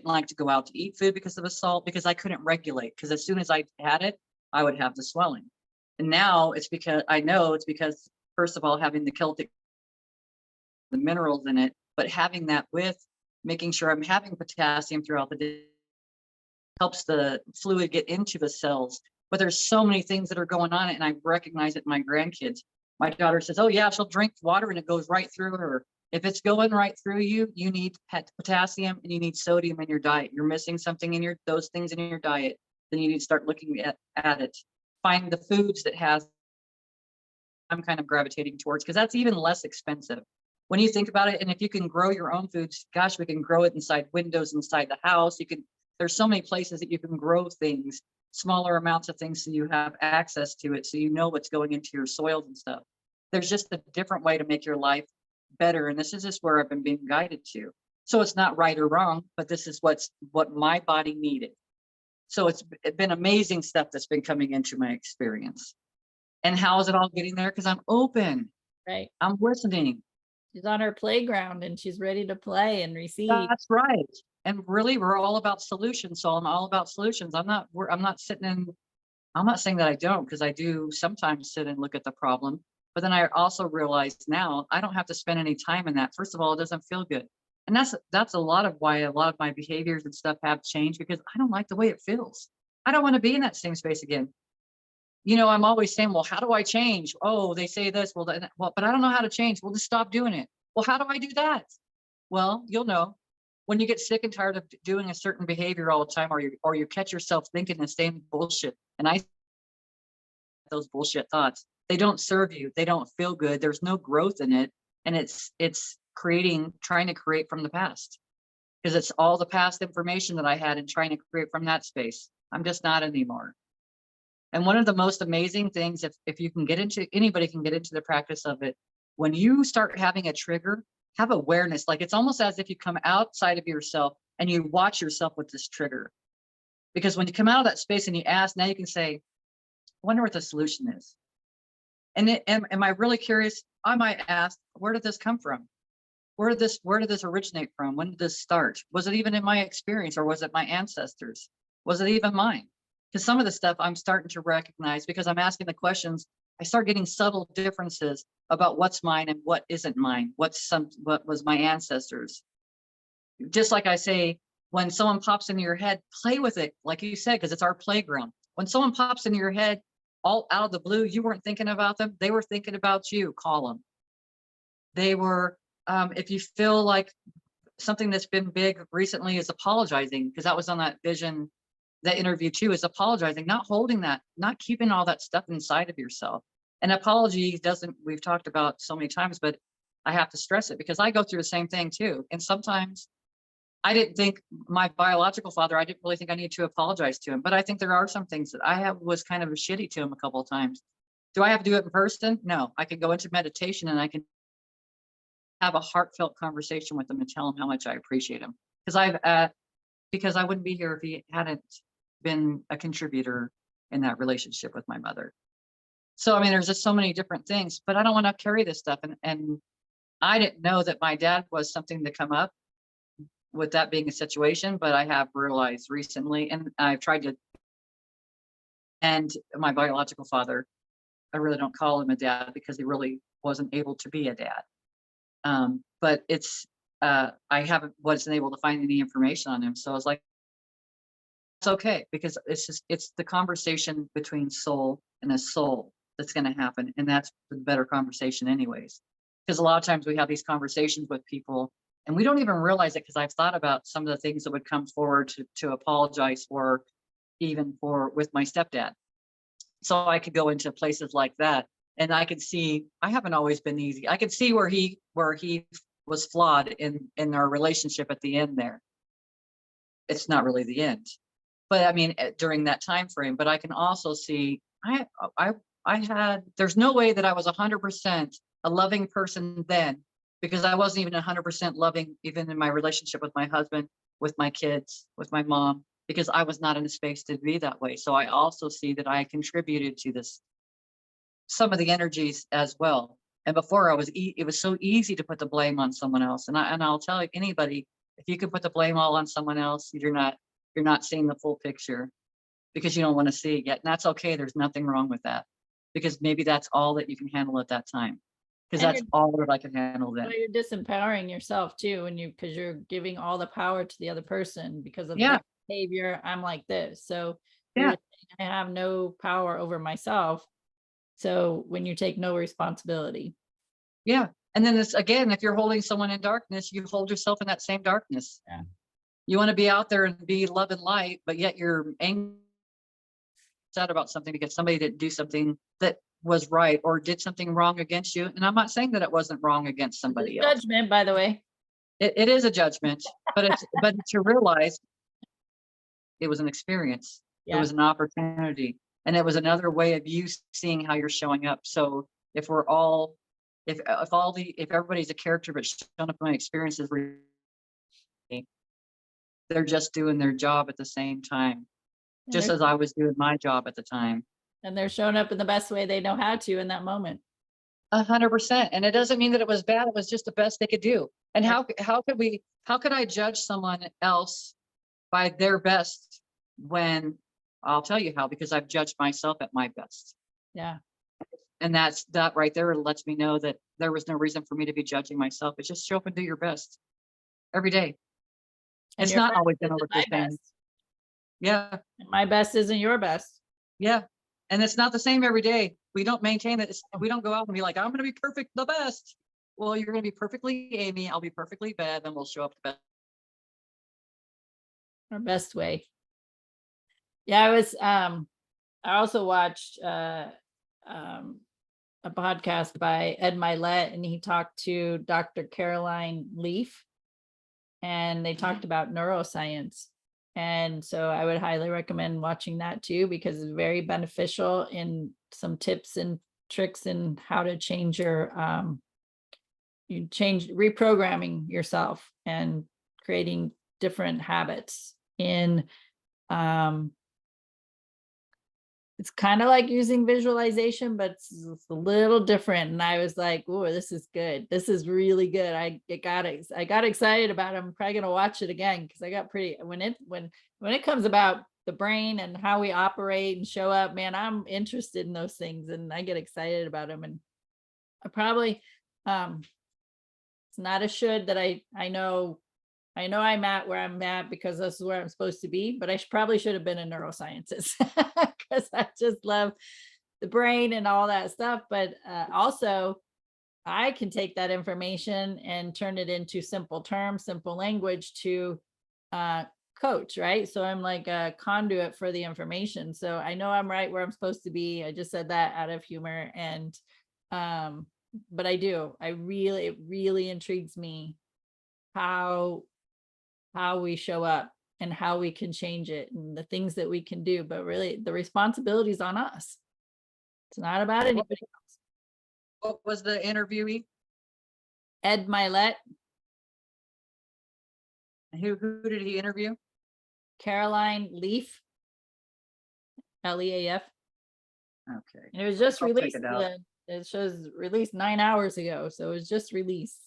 like to go out to eat food because of the salt, because I couldn't regulate, because as soon as I had it, I would have the swelling. And now it's because I know it's because, first of all, having the minerals in it, but having that with making sure I'm having potassium throughout the day helps the fluid get into the cells. But there's so many things that are going on, and I recognize it in my grandkids. My daughter says, oh yeah, she'll drink water and it goes right through her. If it's going right through you, you need potassium and you need sodium in your diet. You're missing something in those things in your diet, then you need to start looking at it. Find the foods that I'm kind of gravitating towards, because that's even less expensive. When you think about it, and if you can grow your own foods, gosh, we can grow it inside windows, inside the house. There's so many places that you can grow things, smaller amounts of things, so you have access to it, so you know what's going into your soils and stuff. There's just a different way to make your life better, and this is just where I've been being guided to. So it's not right or wrong, but this is what my body needed. So it's been amazing stuff that's been coming into my experience. And how is it all getting there? Because I'm open. Right. I'm listening. She's on her playground and she's ready to play and receive. That's right. And really, we're all about solutions. So I'm all about solutions. I'm not saying that I don't, because I do sometimes sit and look at the problem. But then I also realize now I don't have to spend any time in that. First of all, it doesn't feel good. And that's a lot of why a lot of my behaviors and stuff have changed, because I don't like the way it feels. I don't want to be in that same space again. I'm always saying, well, how do I change? Oh, they say this. Well, but I don't know how to change. Well, just stop doing it. Well, how do I do that? Well, you'll know when you get sick and tired of doing a certain behavior all the time, or you catch yourself thinking the same bullshit. And those bullshit thoughts, they don't serve you. They don't feel good. There's no growth in it. And it's trying to create from the past, because it's all the past information that I had and trying to create from that space. I'm just not anymore. And one of the most amazing things, if you can anybody can get into the practice of it, when you start having a trigger, have awareness. Like, it's almost as if you come outside of yourself and you watch yourself with this trigger. Because when you come out of that space and you ask, now you can say, I wonder what the solution is. And am I really curious? I might ask, where did this come from? Where did this originate from? When did this start? Was it even in my experience, or was it my ancestors? Was it even mine? Because some of the stuff I'm starting to recognize, because I'm asking the questions, I start getting subtle differences about what's mine and what isn't mine. What was my ancestors. Just like I say, when someone pops into your head, play with it, like you said, because it's our playground. When someone pops into your head all out of the blue, you weren't thinking about them, they were thinking about you. Call them. They were, if you feel like something that's been big recently is apologizing, because that was on that vision, that interview too, is apologizing, not holding that, not keeping all that stuff inside of yourself. And apology we've talked about so many times, but I have to stress it because I go through the same thing too. And sometimes I didn't think, my biological father, I didn't really think I needed to apologize to him, but I think there are some things that I was kind of shitty to him a couple of times. Do I have to do it in person? No, I can go into meditation and I can have a heartfelt conversation with him and tell him how much I appreciate him. Because I wouldn't be here if he hadn't been a contributor in that relationship with my mother. So, I mean, there's just so many different things, but I don't want to carry this stuff. And I didn't know that my dad was something to come up with, that being a situation, but I have realized recently, and I've tried to, and my biological father, I really don't call him a dad because he wasn't able to be a dad. But I wasn't able to find any information on him. So I was like, it's okay, because it's the conversation between soul and a soul that's going to happen. And that's the better conversation anyways. Because a lot of times we have these conversations with people and we don't even realize it, because I've thought about some of the things that would come forward to apologize for, even with my stepdad. So I could go into places like that and I could see, I haven't always been easy. I could see where he was flawed in our relationship at the end there. It's not really the end, but I mean, during that time frame. But I can also see there's no way that I was 100% a loving person then, because I wasn't even 100% loving even in my relationship with my husband, with my kids, with my mom, because I was not in a space to be that way. So I also see that I contributed to this, some of the energies as well. And before it was so easy to put the blame on someone else. And I'll tell anybody, if you can put the blame all on someone else, you're not seeing the full picture, because you don't want to see it yet. And that's okay. There's nothing wrong with that, because maybe that's all that you can handle at that time. Because And that's all that I can handle then. well, you're disempowering yourself too, because you're giving all the power to the other person because of Yeah. their behavior. I'm like this. So you're Yeah. saying I have no power over myself. So when you take no responsibility. Yeah. And then it's, again, if you're holding someone in darkness, you hold yourself in that same darkness. Yeah. You want to be out there and be love and light, but yet you're angry, sad about something because somebody didn't do something that was right or did something wrong against you. And I'm not saying that it wasn't wrong against somebody else. Judgment, by the way. It is a judgment, but to realize it was an experience. It Yeah. was an opportunity, and it was another way of you seeing how you're showing up. So if we're all, if everybody's a character but showing up in my experiences, they're just doing their job at the same time, And just as I was doing my job at the time. and they're showing up in the best way they know how to in that moment. 100%. And it doesn't mean that it was bad. It was just the best they could do. And how could I judge someone else by their best when, I'll tell you how, because I've judged myself at my best. Yeah. And that right there lets me know that there was no reason for me to be judging myself. It's just show up and do your best every day. And It's your not best always gonna isn't look my the same. best. Yeah. And my best isn't your best. Yeah. And it's not the same every day. We don't maintain that. We don't go out and be like, I'm going to be perfect, the best. Well, you're going to be perfectly Amy. I'll be perfectly Bev, and we'll show up the best. Our best way. Yeah, I also watched a podcast by Ed Milet, and he talked to Dr. Caroline Leaf, and they talked about neuroscience. And so I would highly recommend watching that too, because it's very beneficial in some tips and tricks in how to change reprogramming yourself and creating different habits in it's kind of like using visualization, but it's a little different. And I was like, oh, this is good. This is really good. I got excited about it. I'm probably gonna watch it again, because I got pretty when it comes about the brain and how we operate and show up, man, I'm interested in those things and I get excited about them. And I probably it's not a should that I know I'm at where I'm at because this is where I'm supposed to be, but I probably should have been a neuroscientist because I just love the brain and all that stuff. But also, I can take that information and turn it into simple terms, simple language to coach, right? So I'm like a conduit for the information. So I know I'm right where I'm supposed to be. I just said that out of humor, and but I do. It really intrigues me how we show up and how we can change it and the things that we can do, but really the responsibility is on us. It's not about anybody else. What was the interviewee? Ed Milet. Who did he interview? Caroline Leaf. Leaf. Okay. And it was just I'll check released. it out. It shows released 9 hours ago. So it was just released.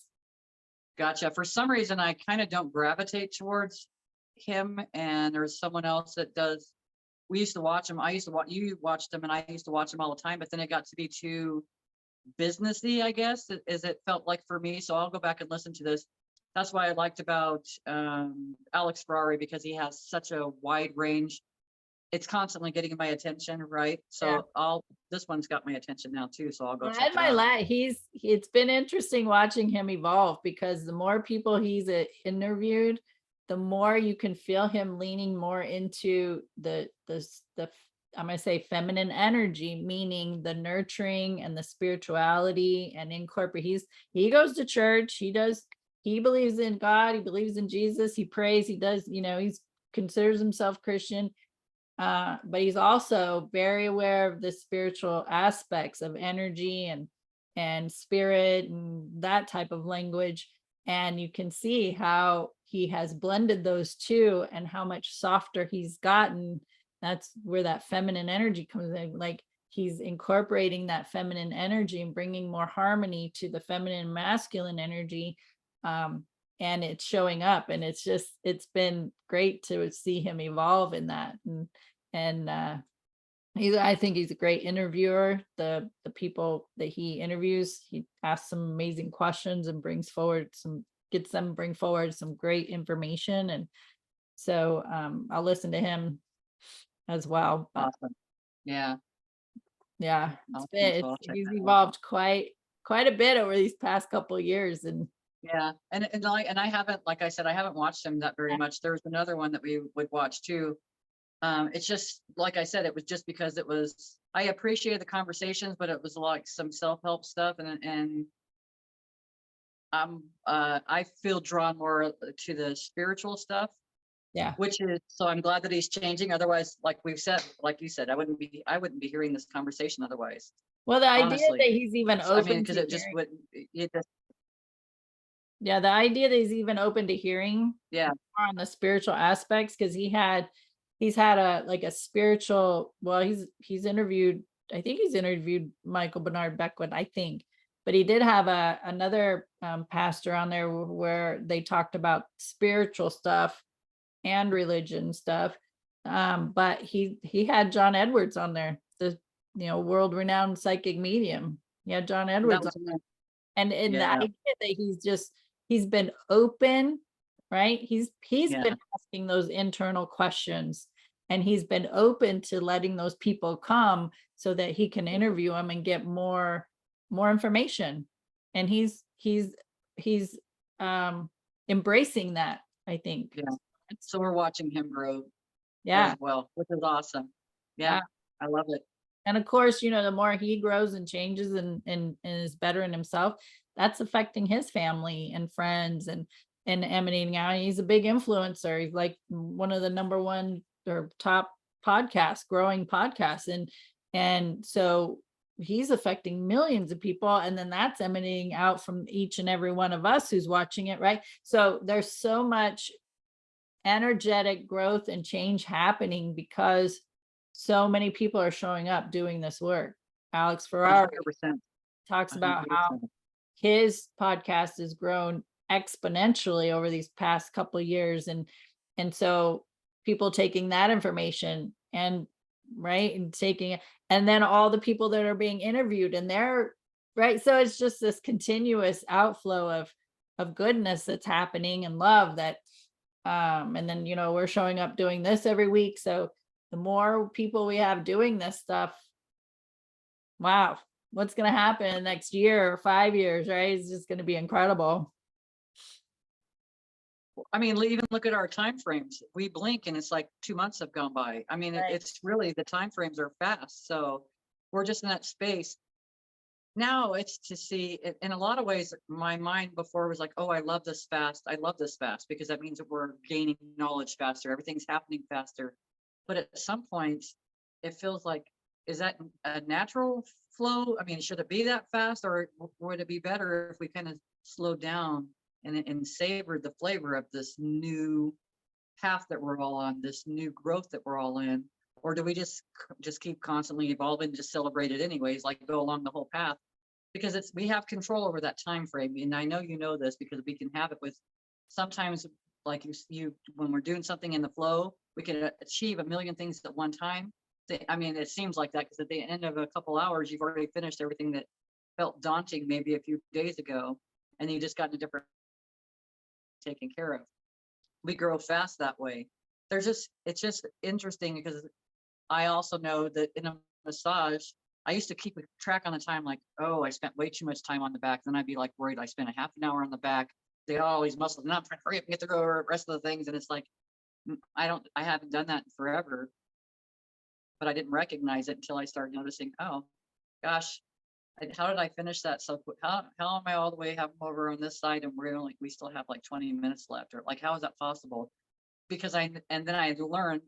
Gotcha. For some reason, I kind of don't gravitate towards him, and there's someone else that does. We used to watch him. You watched him, and I used to watch him all the time, but then it got to be too businessy, I guess, as it felt like for me. So I'll go back and listen to this. That's why I liked about Alex Ferrari, because he has such a wide range. It's constantly getting my attention, right? So Yeah. This one's got my attention now too. So I'll go Well, check Ed it out. Milet, it's been interesting watching him evolve, because the more people he's interviewed, the more you can feel him leaning more into the I'm going to say feminine energy, meaning the nurturing and the spirituality and incorporate. He goes to church. He does he believes in God, he believes in Jesus, he prays, he does, he's considers himself Christian. But he's also very aware of the spiritual aspects of energy and spirit and that type of language. And you can see how he has blended those two and how much softer he's gotten. That's where that feminine energy comes in. Like he's incorporating that feminine energy and bringing more harmony to the feminine and masculine energy. And it's showing up, and it's been great to see him evolve in that. And I think he's a great interviewer. The people that he interviews, he asks some amazing questions and gets them to bring forward some great information. And so I'll listen to him as well. But Awesome. Yeah. yeah, Awesome. he's evolved quite a bit over these past couple of years. And yeah, and I haven't, like I said, I haven't watched him that very much. There was another one that we would watch too. It's just, like I said, it was just because I appreciated the conversations, but it was like some self-help stuff. And I feel drawn more to the spiritual stuff. Yeah. So I'm glad that he's changing. Otherwise, like you said, I wouldn't be hearing this conversation otherwise. Well, the idea Honestly. that he's even open, I mean, because it just wouldn't. Yeah, the idea that he's even open to hearing Yeah. more on the spiritual aspects, because he's had a spiritual, well, he's interviewed, I think he's interviewed Michael Bernard Beckwith, I think, but he did have another pastor on there where they talked about spiritual stuff and religion stuff. But he had John Edwards on there, the world-renowned psychic medium. He had John Edwards on there. And the Yeah. idea that he's been open, right? He's been asking those internal questions, and he's been open to letting those people come so that he can interview them and get more information. And he's embracing that, I think. Yeah. So we're watching him grow. Yeah. As well, which is awesome. Yeah. I love it. And of course, the more he grows and changes and is better in himself, that's affecting his family and friends and emanating out. He's a big influencer. He's like one of the number one or top growing podcasts. And so he's affecting millions of people. And then that's emanating out from each and every one of us who's watching it, right? So there's so much energetic growth and change happening because so many people are showing up doing this work. Alex Ferrari 100%. talks about how his podcast has grown exponentially over these past couple of years. And so people taking that information and taking it, and then all the people that are being interviewed, and they're right. So it's just this continuous outflow of goodness that's happening, and love that and then we're showing up doing this every week. So the more people we have doing this stuff, wow, what's going to happen in the next year or 5 years, right? It's just going to be incredible. I mean, even look at our time frames. We blink and it's like 2 months have gone by. I mean, it's really, the time frames are fast. So we're just in that space. Now it's to see it, in a lot of ways, my mind before was like, oh, I love this fast. I love this fast because that means that we're gaining knowledge faster. Everything's happening faster. But at some point, it feels like, is that a natural flow? I mean, should it be that fast, or would it be better if we kind of slowed down and savored the flavor of this new path that we're all on, this new growth that we're all in? Or do we just keep constantly evolving, just celebrate it anyways, like go along the whole path? Because we have control over that time frame. And I know you know this because we can have it with sometimes, like you when we're doing something in the flow, we can achieve a million things at one time. I mean, it seems like that because at the end of a couple hours, you've already finished everything that felt daunting maybe a few days ago, and you just got a different taken care of. We grow fast that way. It's just interesting because I also know that in a massage, I used to keep a track on the time, like, oh, I spent way too much time on the back. Then I'd be like worried I spent a half an hour on the back. They always muscle, and I'm trying to hurry up and get through the rest of the things. And it's like, I haven't done that forever, but I didn't recognize it until I started noticing, oh gosh, how did I finish that so quick? How am I all the way have them over on this side and we still have like 20 minutes left, or like, how is that possible? Because and then I learned,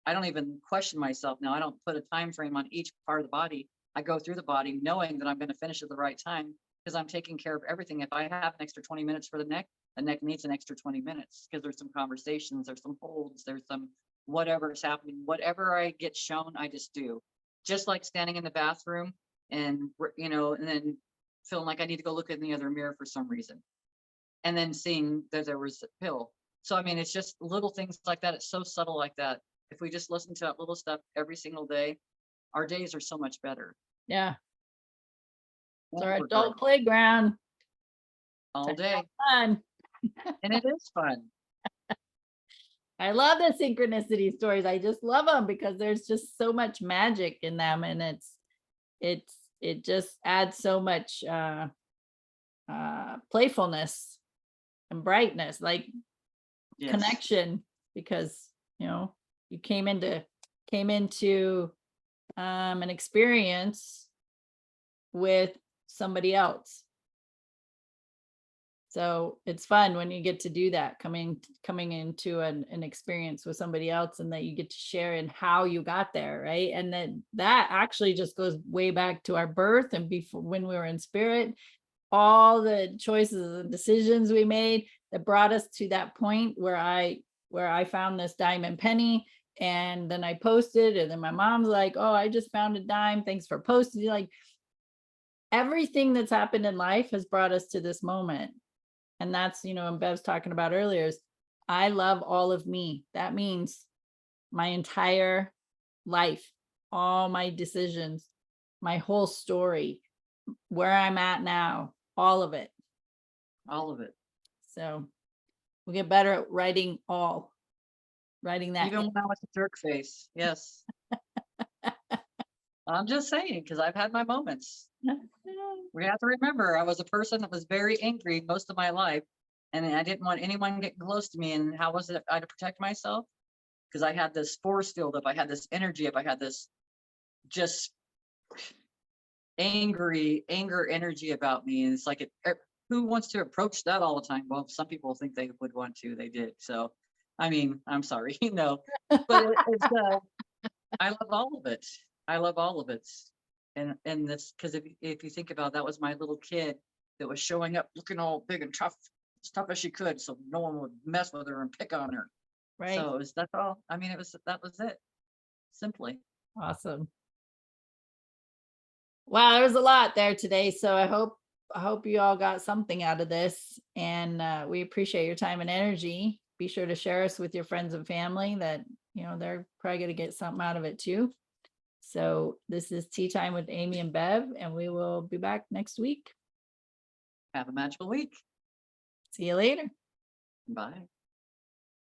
I don't even question myself now. I don't put a time frame on each part of the body. I go through the body knowing that I'm going to finish at the right time because I'm taking care of everything. If I have an extra 20 minutes for the neck needs an extra 20 minutes because there's some conversations, there's some holds, there's some whatever's happening, whatever I get shown, I just do. Just like standing in the bathroom and, and then feeling like I need to go look in the other mirror for some reason. And then seeing that there was a pill. So, I mean, it's just little things like that. It's so subtle like that. If we just listen to that little stuff every single day, our days are so much better. Yeah. It's our We're adult good playground. all day. Fun. And it is fun. I love the synchronicity stories. I just love them because there's just so much magic in them, and it just adds so much playfulness and brightness, like Yes. connection, because you came into an experience with somebody else. So it's fun when you get to do that, coming into an experience with somebody else, and that you get to share in how you got there, right? And then that actually just goes way back to our birth and before, when we were in spirit, all the choices and decisions we made that brought us to that point where I found this diamond penny, and then I posted, and then my mom's like, "Oh, I just found a dime. Thanks for posting." Like, everything that's happened in life has brought us to this moment. And that's, and Bev's talking about earlier, is I love all of me. That means my entire life, all my decisions, my whole story, where I'm at now, all of it. All of it. So we get better at writing that. Even when I was a jerk face. Yes. I'm just saying, because I've had my moments. We have to remember, I was a person that was very angry most of my life, and I didn't want anyone getting close to me. And how was it I had to protect myself? Because I had this force field up, I had this energy up, I had this just anger energy about me. And it's like, who wants to approach that all the time? Well, some people think they would want to, they did. So, I mean, I'm sorry, but it's, I love all of it. I love all of it. And this, because if you think about, that was my little kid that was showing up looking all big and tough, as tough as she could, so no one would mess with her and pick on her. Right. So that's all. I mean, that was it. Simply. Awesome. Wow, there was a lot there today. So I hope you all got something out of this, and we appreciate your time and energy. Be sure to share us with your friends and family that, they're probably going to get something out of it too. So this is Tea Time with Amy and Bev, and we will be back next week. Have a magical week. See you later. Bye.